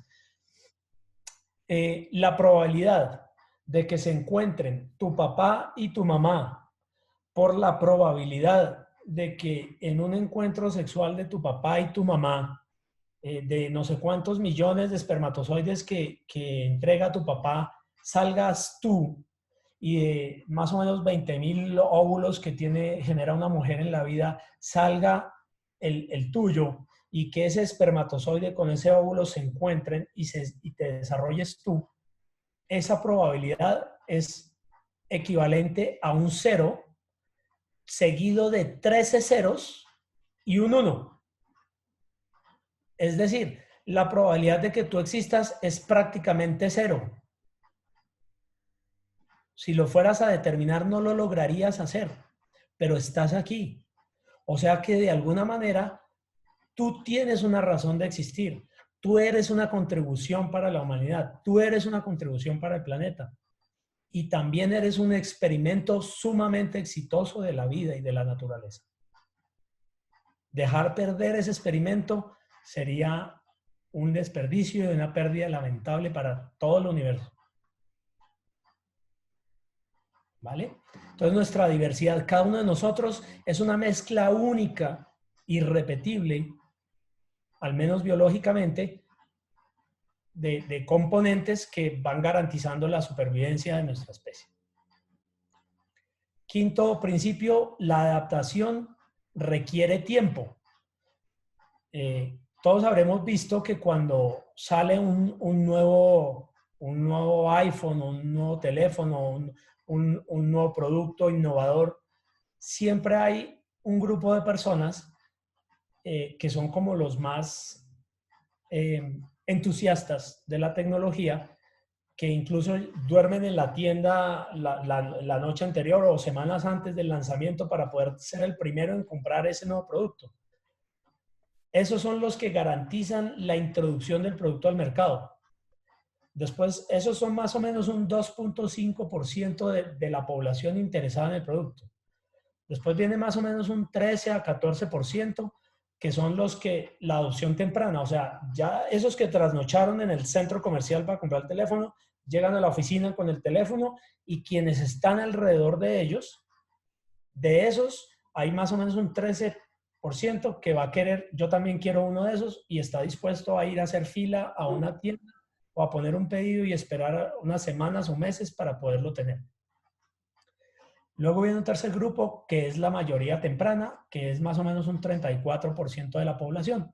la probabilidad de que se encuentren tu papá y tu mamá por la probabilidad de que en un encuentro sexual de tu papá y tu mamá de no sé cuántos millones de espermatozoides que entrega tu papá, salgas tú y de más o menos 20.000 óvulos que genera una mujer en la vida, salga el tuyo y que ese espermatozoide con ese óvulo se encuentren y te desarrolles tú, esa probabilidad es equivalente a un 0 seguido de 13 ceros y un 1. Es decir, la probabilidad de que tú existas es prácticamente 0. Si lo fueras a determinar, no lo lograrías hacer, pero estás aquí. O sea que de alguna manera tú tienes una razón de existir. Tú eres una contribución para la humanidad. Tú eres una contribución para el planeta. Y también eres un experimento sumamente exitoso de la vida y de la naturaleza. Dejar perder ese experimento sería un desperdicio y una pérdida lamentable para todo el universo. ¿Vale? Entonces nuestra diversidad, cada uno de nosotros es una mezcla única, irrepetible, al menos biológicamente, de componentes que van garantizando la supervivencia de nuestra especie. Quinto principio, la adaptación requiere tiempo. Todos habremos visto que cuando sale un nuevo iPhone, un nuevo teléfono, un nuevo producto innovador, siempre hay un grupo de personas que son como los más entusiastas de la tecnología, que incluso duermen en la tienda la noche anterior o semanas antes del lanzamiento para poder ser el primero en comprar ese nuevo producto. Esos son los que garantizan la introducción del producto al mercado. Después, esos son más o menos un 2.5% de la población interesada en el producto. Después viene más o menos un 13 a 14%, que son los que la adopción temprana, o sea, ya esos que trasnocharon en el centro comercial para comprar el teléfono, llegan a la oficina con el teléfono y quienes están alrededor de ellos, de esos, hay más o menos un 13% que va a querer, yo también quiero uno de esos y está dispuesto a ir a hacer fila a una tienda o a poner un pedido y esperar unas semanas o meses para poderlo tener. Luego viene un tercer grupo que es la mayoría temprana, que es más o menos un 34% de la población.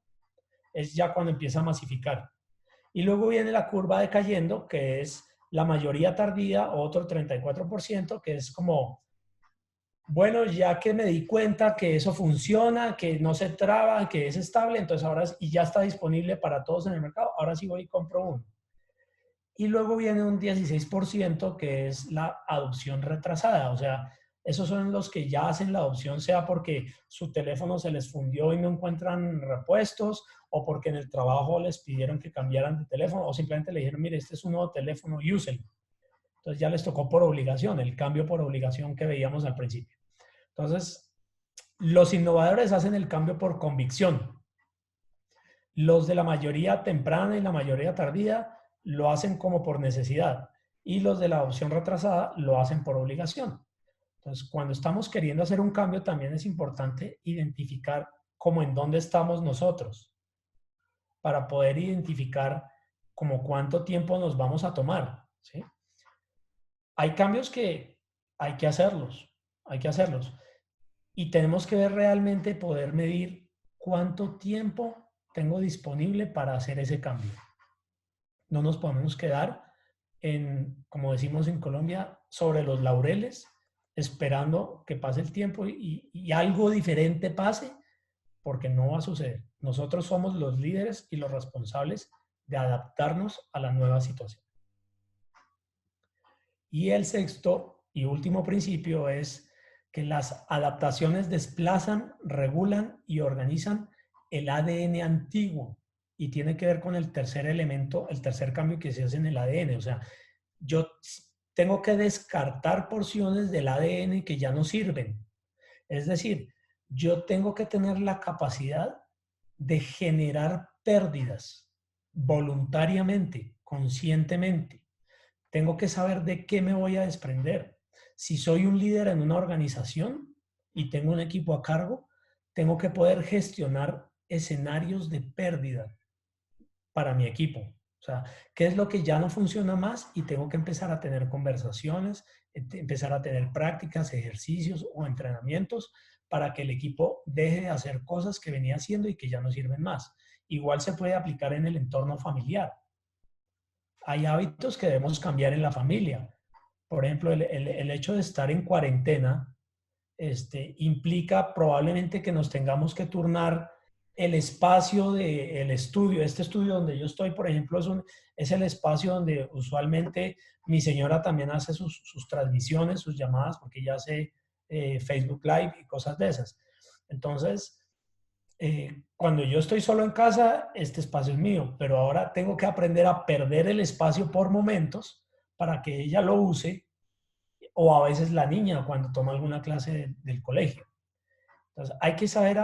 Es ya cuando empieza a masificar. Y luego viene la curva decayendo, que es la mayoría tardía, otro 34%, que es como, bueno, ya que me di cuenta que eso funciona, que no se traba, que es estable, entonces ahora y ya está disponible para todos en el mercado, ahora sí voy y compro uno. Y luego viene un 16% que es la adopción retrasada, o sea, esos son los que ya hacen la adopción, sea porque su teléfono se les fundió y no encuentran repuestos, o porque en el trabajo les pidieron que cambiaran de teléfono, o simplemente le dijeron, mire, este es un nuevo teléfono, úselo. Entonces ya les tocó por obligación, el cambio por obligación que veíamos al principio. Entonces, los innovadores hacen el cambio por convicción. Los de la mayoría temprana y la mayoría tardía lo hacen como por necesidad y los de la adopción retrasada lo hacen por obligación. Entonces, cuando estamos queriendo hacer un cambio, también es importante identificar cómo en dónde estamos nosotros para poder identificar como cuánto tiempo nos vamos a tomar, ¿sí? Hay cambios que hay que hacerlos, y tenemos que ver realmente poder medir cuánto tiempo tengo disponible para hacer ese cambio. No nos podemos quedar como decimos en Colombia, sobre los laureles, esperando que pase el tiempo y algo diferente pase, porque no va a suceder. Nosotros somos los líderes y los responsables de adaptarnos a la nueva situación. Y el sexto y último principio es que las adaptaciones desplazan, regulan y organizan el ADN antiguo. Y tiene que ver con el tercer elemento, el tercer cambio que se hace en el ADN. O sea, yo tengo que descartar porciones del ADN que ya no sirven. Es decir, yo tengo que tener la capacidad de generar pérdidas voluntariamente, conscientemente. Tengo que saber de qué me voy a desprender. Si soy un líder en una organización y tengo un equipo a cargo, tengo que poder gestionar escenarios de pérdida para mi equipo. O sea, ¿qué es lo que ya no funciona más? Y tengo que empezar a tener conversaciones, empezar a tener prácticas, ejercicios o entrenamientos para que el equipo deje de hacer cosas que venía haciendo y que ya no sirven más. Igual se puede aplicar en el entorno familiar. Hay hábitos que debemos cambiar en la familia. Por ejemplo, el hecho de estar en cuarentena implica probablemente que nos tengamos que turnar el espacio del estudio. Este estudio donde yo estoy, por ejemplo, es el espacio donde usualmente mi señora también hace sus transmisiones, sus llamadas, porque ella hace Facebook Live y cosas de esas. Entonces, cuando yo estoy solo en casa, este espacio es mío, pero ahora tengo que aprender a perder el espacio por momentos para que ella lo use, o a veces la niña cuando toma alguna clase del colegio. Entonces, hay que saber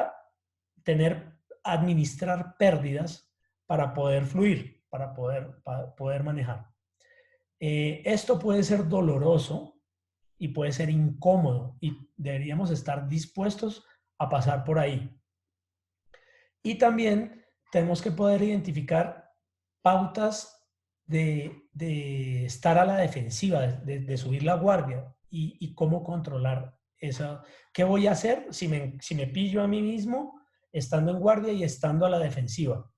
administrar pérdidas para poder fluir, para poder manejar. Esto puede ser doloroso y puede ser incómodo y deberíamos estar dispuestos a pasar por ahí. Y también tenemos que poder identificar pautas de estar a la defensiva, de subir la guardia y cómo controlar esa. ¿Qué voy a hacer si me pillo a mí mismo estando en guardia y estando a la defensiva?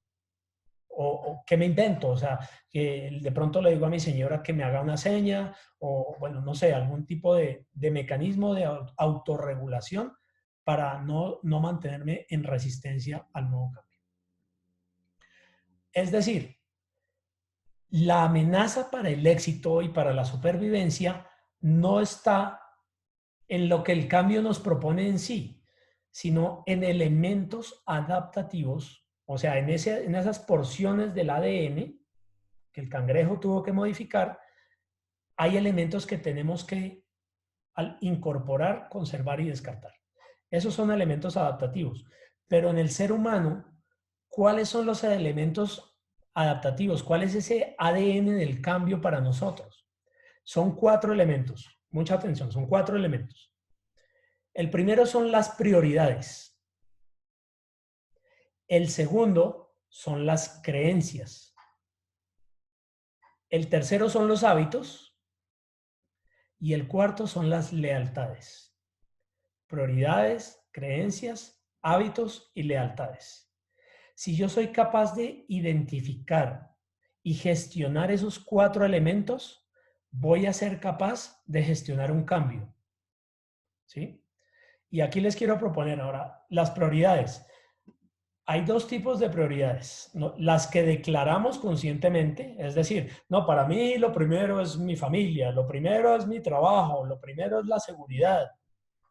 O qué me invento, o sea, que de pronto le digo a mi señora que me haga una seña, o bueno, no sé, algún tipo de mecanismo de autorregulación para no mantenerme en resistencia al nuevo cambio. Es decir, la amenaza para el éxito y para la supervivencia no está en lo que el cambio nos propone en sí, sino en elementos adaptativos, o sea, en esas porciones del ADN que el cangrejo tuvo que modificar, hay elementos que tenemos que incorporar, conservar y descartar. Esos son elementos adaptativos. Pero en el ser humano, ¿cuáles son los elementos adaptativos? ¿Cuál es ese ADN del cambio para nosotros? Son 4 elementos. Mucha atención, son 4 elementos. El primero son las prioridades. El segundo son las creencias. El tercero son los hábitos. Y el cuarto son las lealtades. Prioridades, creencias, hábitos y lealtades. Si yo soy capaz de identificar y gestionar esos 4 elementos, voy a ser capaz de gestionar un cambio. ¿Sí? Y aquí les quiero proponer ahora las prioridades. Hay 2 tipos de prioridades, ¿no? Las que declaramos conscientemente, es decir, no, para mí lo primero es mi familia, lo primero es mi trabajo, lo primero es la seguridad.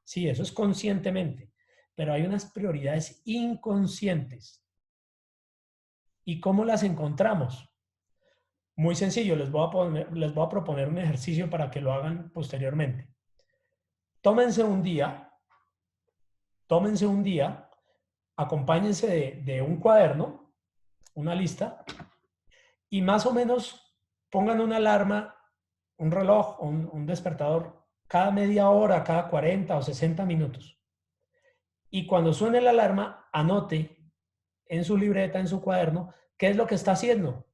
Sí, eso es conscientemente, pero hay unas prioridades inconscientes. ¿Y cómo las encontramos? Muy sencillo, les voy a proponer un ejercicio para que lo hagan posteriormente. Tómense un día, acompáñense de un cuaderno, una lista, y más o menos pongan una alarma, un reloj, un despertador, cada media hora, cada 40 o 60 minutos. Y cuando suene la alarma, anote en su libreta, en su cuaderno, qué es lo que está haciendo.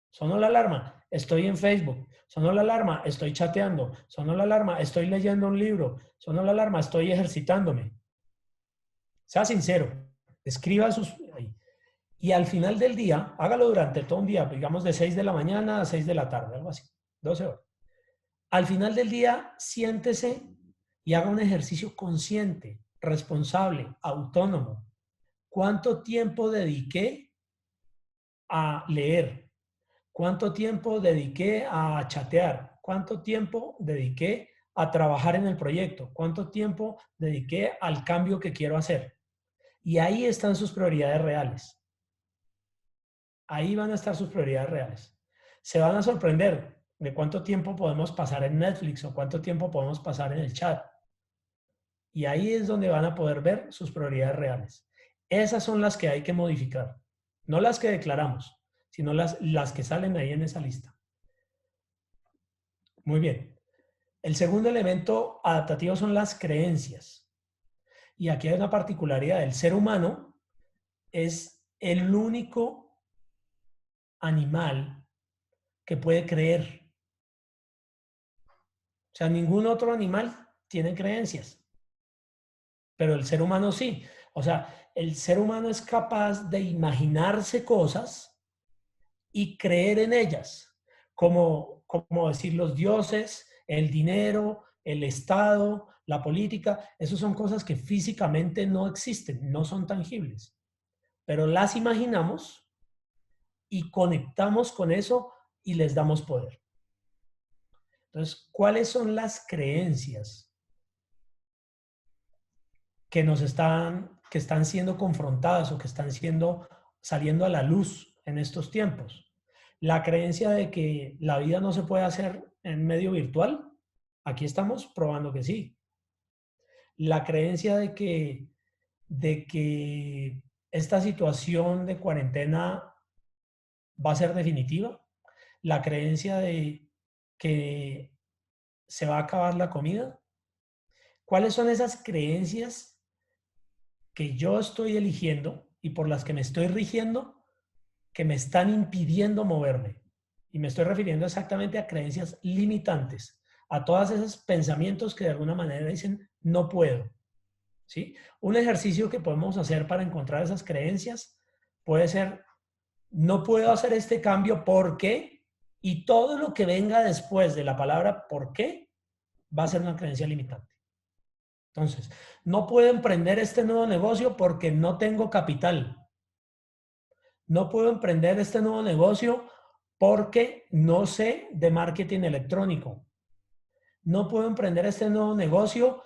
Sonó la alarma, estoy en Facebook. Sonó la alarma, estoy chateando. Sonó la alarma, estoy leyendo un libro. Sonó la alarma, estoy ejercitándome. Sea sincero, escriba ahí. Y al final del día, hágalo durante todo un día, digamos de 6 de la mañana a 6 de la tarde, algo así, 12 horas. Al final del día, siéntese y haga un ejercicio consciente, responsable, autónomo. ¿Cuánto tiempo dediqué a leer? ¿Cuánto tiempo dediqué a chatear? ¿Cuánto tiempo dediqué a trabajar en el proyecto? ¿Cuánto tiempo dediqué al cambio que quiero hacer? Y ahí están sus prioridades reales. Ahí van a estar sus prioridades reales. Se van a sorprender de cuánto tiempo podemos pasar en Netflix o cuánto tiempo podemos pasar en el chat. Y ahí es donde van a poder ver sus prioridades reales. Esas son las que hay que modificar. No las que declaramos, sino las que salen ahí en esa lista. Muy bien. El segundo elemento adaptativo son las creencias. Y aquí hay una particularidad. El ser humano es el único animal que puede creer. O sea, ningún otro animal tiene creencias, pero el ser humano sí. O sea, el ser humano es capaz de imaginarse cosas y creer en ellas, como decir los dioses, el dinero, el Estado, la política. Esos son cosas que físicamente no existen, no son tangibles, pero las imaginamos y conectamos con eso y les damos poder. Entonces, ¿cuáles son las creencias que están siendo confrontadas o que están saliendo a la luz en estos tiempos? La creencia de que la vida no se puede hacer en medio virtual, aquí estamos probando que sí. La creencia de que esta situación de cuarentena va a ser definitiva. La creencia de que se va a acabar la comida. ¿Cuáles son esas creencias que yo estoy eligiendo y por las que me estoy rigiendo que me están impidiendo moverme? Y me estoy refiriendo exactamente a creencias limitantes, a todos esos pensamientos que de alguna manera dicen no puedo. ¿Sí? Un ejercicio que podemos hacer para encontrar esas creencias puede ser no puedo hacer este cambio porque, y todo lo que venga después de la palabra por qué va a ser una creencia limitante. Entonces, no puedo emprender este nuevo negocio porque no tengo capital. No puedo emprender este nuevo negocio porque no sé de marketing electrónico. No puedo emprender este nuevo negocio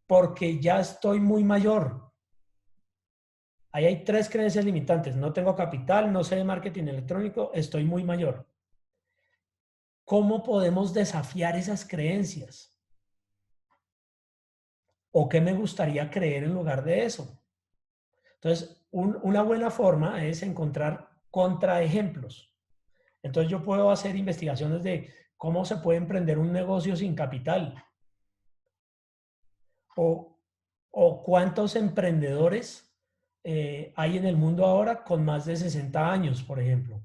porque ya estoy muy mayor. Ahí hay 3 creencias limitantes. No tengo capital, no sé de marketing electrónico, estoy muy mayor. ¿Cómo podemos desafiar esas creencias? ¿O qué me gustaría creer en lugar de eso? Entonces, una buena forma es encontrar contraejemplos. Entonces, yo puedo hacer investigaciones de cómo se puede emprender un negocio sin capital. O cuántos emprendedores hay en el mundo ahora con más de 60 años, por ejemplo.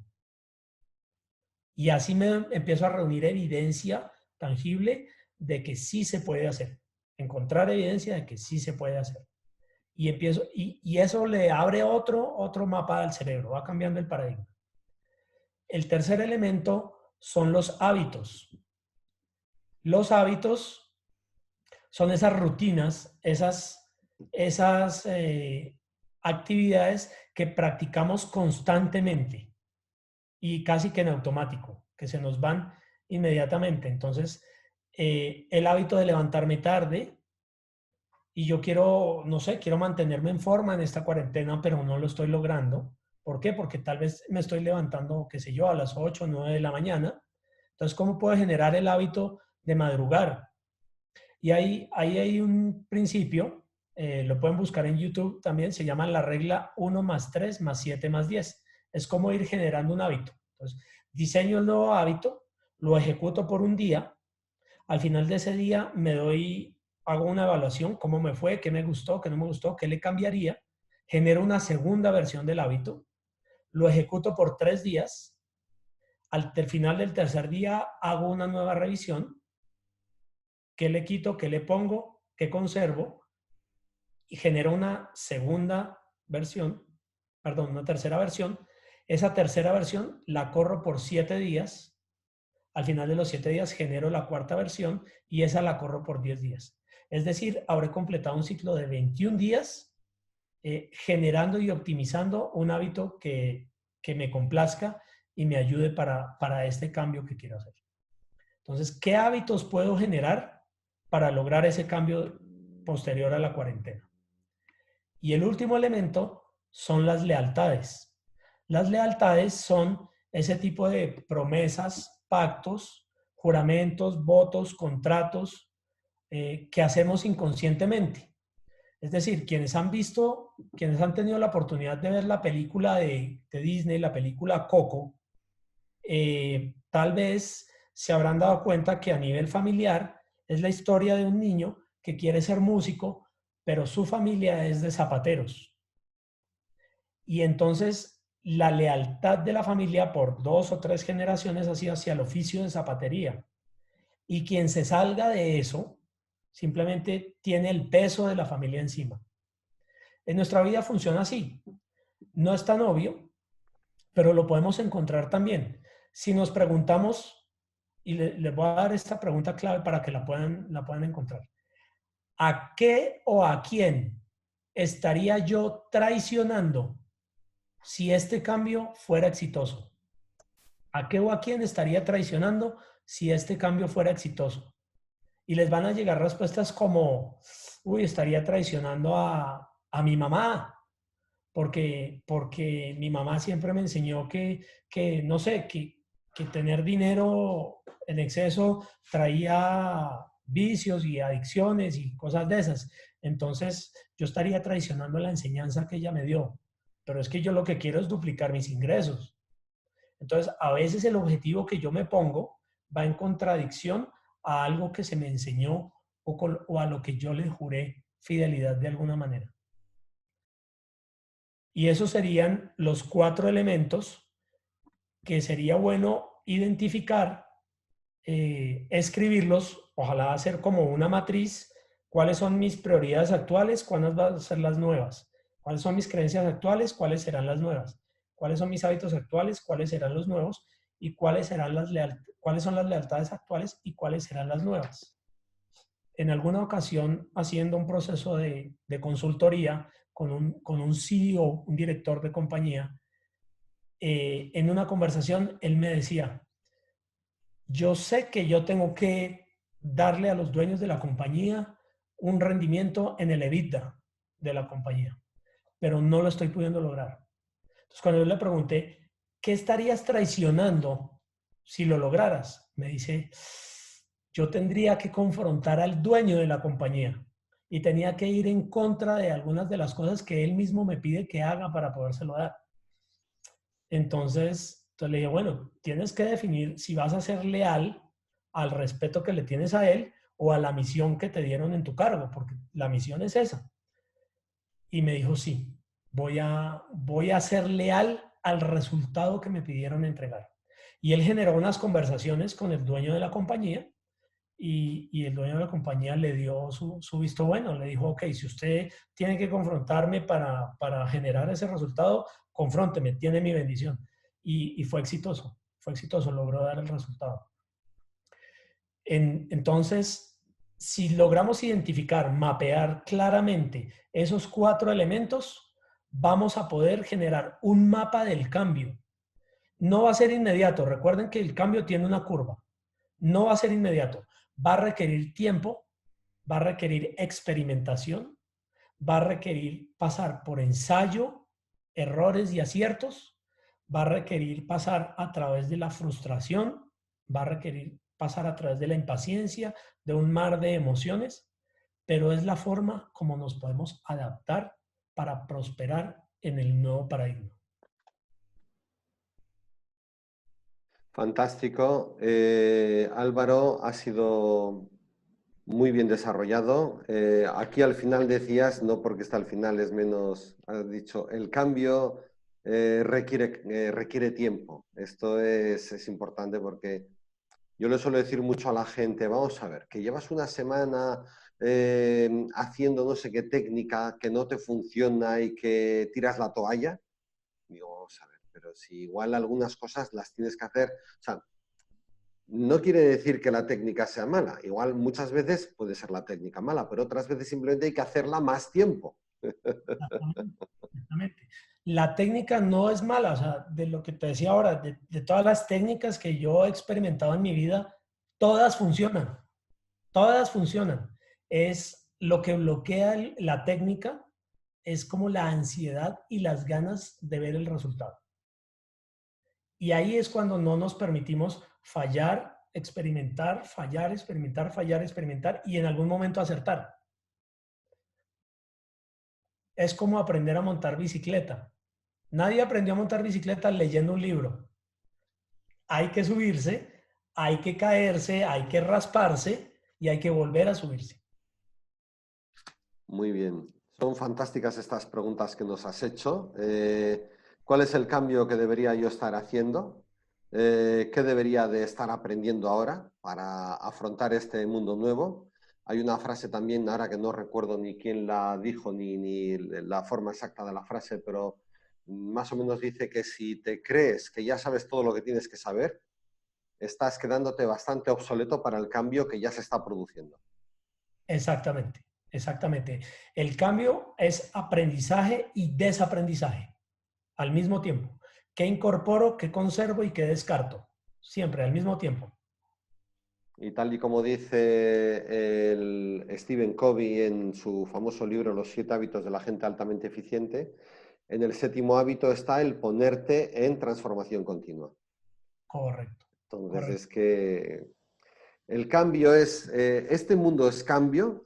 Y así me empiezo a reunir evidencia tangible de que sí se puede hacer. Encontrar evidencia de que sí se puede hacer. Y eso le abre otro mapa al cerebro, va cambiando el paradigma. El tercer elemento son los hábitos. Los hábitos son esas rutinas, esas actividades que practicamos constantemente y casi que en automático, que se nos van inmediatamente. Entonces, el hábito de levantarme tarde, y yo quiero, no sé, quiero mantenerme en forma en esta cuarentena, pero no lo estoy logrando. ¿Por qué? Porque tal vez me estoy levantando, qué sé yo, a las 8 o 9 de la mañana. Entonces, ¿cómo puedo generar el hábito de madrugar? Y ahí hay un principio, lo pueden buscar en YouTube también, se llama la regla 1 más 3 más 7 más 10. Es como ir generando un hábito. Entonces, diseño el nuevo hábito, lo ejecuto por un día, al final de ese día hago una evaluación, cómo me fue, qué me gustó, qué no me gustó, qué le cambiaría, genero una segunda versión del hábito, lo ejecuto por 3 días, al final del tercer día hago una nueva revisión, qué le quito, qué le pongo, qué conservo, y genero una segunda versión, perdón, una tercera versión. Esa tercera versión la corro por 7 días. Al final de los 7 días genero la cuarta versión y esa la corro por 10 días. Es decir, habré completado un ciclo de 21 días generando y optimizando un hábito que me complazca y me ayude para este cambio que quiero hacer. Entonces, ¿qué hábitos puedo generar para lograr ese cambio posterior a la cuarentena? Y el último elemento son las lealtades. Las lealtades son ese tipo de promesas, pactos, juramentos, votos, contratos que hacemos inconscientemente. Es decir, quienes han tenido la oportunidad de ver la película de Disney, la película Coco, tal vez se habrán dado cuenta que a nivel familiar es la historia de un niño que quiere ser músico, pero su familia es de zapateros. Y entonces la lealtad de la familia por 2 o 3 generaciones ha sido hacia el oficio de zapatería. Y quien se salga de eso simplemente tiene el peso de la familia encima. En nuestra vida funciona así. No es tan obvio, pero lo podemos encontrar también. Si nos preguntamos, y les voy a dar esta pregunta clave para que la puedan encontrar. ¿A qué o a quién estaría yo traicionando si este cambio fuera exitoso? ¿A qué o a quién estaría traicionando si este cambio fuera exitoso? Y les van a llegar respuestas como, uy, estaría traicionando a mi mamá, porque mi mamá siempre me enseñó que no sé, que tener dinero en exceso traía vicios y adicciones y cosas de esas. Entonces, yo estaría traicionando la enseñanza que ella me dio. Pero es que yo lo que quiero es duplicar mis ingresos. Entonces, a veces el objetivo que yo me pongo va en contradicción a algo que se me enseñó o a lo que yo le juré fidelidad de alguna manera. Y esos serían los 4 elementos que sería bueno identificar, escribirlos, ojalá hacer como una matriz, cuáles son mis prioridades actuales, cuáles van a ser las nuevas, cuáles son mis creencias actuales, cuáles serán las nuevas, cuáles son mis hábitos actuales, cuáles serán los nuevos y cuáles son las lealtades actuales y cuáles serán las nuevas. En alguna ocasión, haciendo un proceso de consultoría con un CEO, un director de compañía, en una conversación, él me decía, yo sé que yo tengo que darle a los dueños de la compañía un rendimiento en el EBITDA de la compañía, pero no lo estoy pudiendo lograr. Entonces, cuando yo le pregunté, ¿qué estarías traicionando si lo lograras? Me dice, yo tendría que confrontar al dueño de la compañía y tenía que ir en contra de algunas de las cosas que él mismo me pide que haga para podérselo dar. Entonces le dije, bueno, tienes que definir si vas a ser leal al respeto que le tienes a él o a la misión que te dieron en tu cargo, porque la misión es esa. Y me dijo, sí, voy a ser leal al resultado que me pidieron entregar. Y él generó unas conversaciones con el dueño de la compañía y el dueño de la compañía le dio su visto bueno, le dijo, ok, si usted tiene que confrontarme para generar ese resultado, confrónteme, tiene mi bendición. Y fue exitoso, logró dar el resultado. Entonces, si logramos identificar, mapear claramente esos 4 elementos, vamos a poder generar un mapa del cambio. No va a ser inmediato, recuerden que el cambio tiene una curva, no va a ser inmediato, va a requerir tiempo, va a requerir experimentación, va a requerir pasar por ensayo, errores y aciertos, va a requerir pasar a través de la frustración, va a requerir pasar a través de la impaciencia, de un mar de emociones, pero es la forma como nos podemos adaptar para prosperar en el nuevo paradigma. Fantástico. Álvaro, ha sido muy bien desarrollado. Aquí al final decías, no porque está al final, es menos, has dicho, el cambio requiere tiempo. Esto es importante porque yo le suelo decir mucho a la gente, vamos a ver, que llevas una semana haciendo no sé qué técnica que no te funciona y que tiras la toalla. Digo, vamos a ver, pero si igual algunas cosas las tienes que hacer, o sea, no quiere decir que la técnica sea mala. Igual muchas veces puede ser la técnica mala, pero otras veces simplemente hay que hacerla más tiempo. Exactamente. La técnica no es mala, o sea, de lo que te decía ahora, de todas las técnicas que yo he experimentado en mi vida, todas funcionan, todas funcionan. Es lo que bloquea la técnica, es como la ansiedad y las ganas de ver el resultado. Y ahí es cuando no nos permitimos fallar, experimentar, fallar, experimentar, fallar, experimentar y en algún momento acertar. Es como aprender a montar bicicleta. Nadie aprendió a montar bicicleta leyendo un libro. Hay que subirse, hay que caerse, hay que rasparse y hay que volver a subirse. Muy bien. Son fantásticas estas preguntas que nos has hecho. ¿Cuál es el cambio que debería yo estar haciendo? ¿Qué debería de estar aprendiendo ahora para afrontar este mundo nuevo? Hay una frase también, ahora que no recuerdo ni quién la dijo ni la forma exacta de la frase, pero más o menos dice que si te crees que ya sabes todo lo que tienes que saber, estás quedándote bastante obsoleto para el cambio que ya se está produciendo. Exactamente, exactamente. El cambio es aprendizaje y desaprendizaje al mismo tiempo. ¿Qué incorporo, qué conservo y qué descarto? Siempre al mismo tiempo. Y tal y como dice el Stephen Covey en su famoso libro Los 7 hábitos de la gente altamente eficiente, en el 7.º hábito está el ponerte en transformación continua. Correcto, Entonces correcto. es que el cambio es, este mundo es cambio.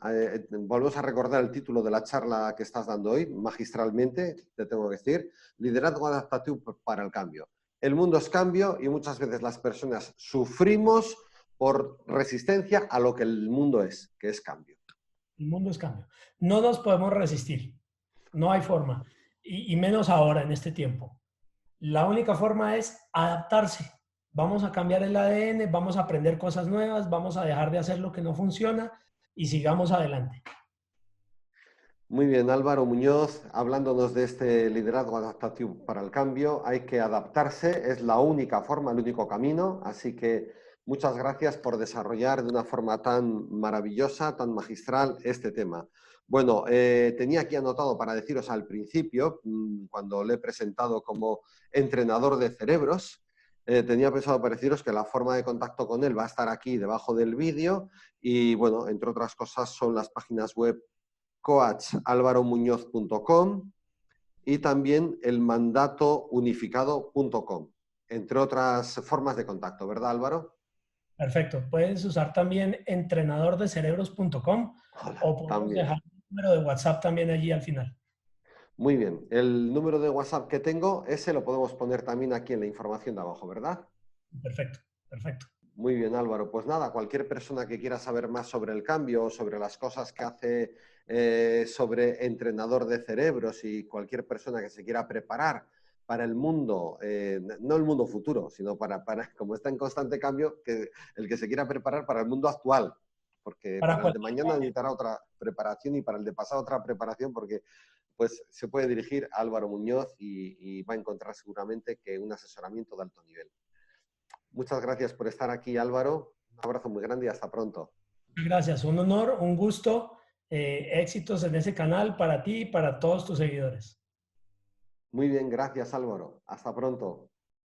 Volvemos a recordar el título de la charla que estás dando hoy, magistralmente, te tengo que decir, liderazgo adaptativo para el cambio. El mundo es cambio y muchas veces las personas sufrimos por resistencia a lo que el mundo es, que es cambio. El mundo es cambio. No nos podemos resistir. No hay forma. Y menos ahora, en este tiempo. La única forma es adaptarse. Vamos a cambiar el ADN, vamos a aprender cosas nuevas, vamos a dejar de hacer lo que no funciona y sigamos adelante. Muy bien, Álvaro Muñoz, hablándonos de este liderazgo adaptativo para el cambio, hay que adaptarse, es la única forma, el único camino, así que muchas gracias por desarrollar de una forma tan maravillosa, tan magistral este tema. Bueno, tenía aquí anotado para deciros al principio, cuando le he presentado como entrenador de cerebros, tenía pensado para deciros que la forma de contacto con él va a estar aquí debajo del vídeo y, bueno, entre otras cosas son las páginas web coachalvaromuñoz.com y también el mandatounificado.com, entre otras formas de contacto, ¿verdad, Álvaro? Perfecto. Puedes usar también entrenadordecerebros.com Hola, o podemos también. dejar el número de WhatsApp también allí al final. Muy bien. El número de WhatsApp que tengo, ese lo podemos poner también aquí en la información de abajo, ¿verdad? Perfecto, perfecto. Muy bien, Álvaro. Pues nada, cualquier persona que quiera saber más sobre el cambio o sobre las cosas que hace sobre entrenador de cerebros y cualquier persona que se quiera preparar para el mundo, no el mundo futuro, sino como está en constante cambio, que el que se quiera preparar para el mundo actual, porque Para para el de cualquier mañana cambio. necesitará otra preparación y para el de pasado otra preparación, porque pues se puede dirigir a Álvaro Muñoz y va a encontrar seguramente que un asesoramiento de alto nivel. Muchas gracias por estar aquí, Álvaro. Un abrazo muy grande y hasta pronto. Gracias, un honor, un gusto. Éxitos en ese canal para ti y para todos tus seguidores. Muy bien, gracias, Álvaro. Hasta pronto.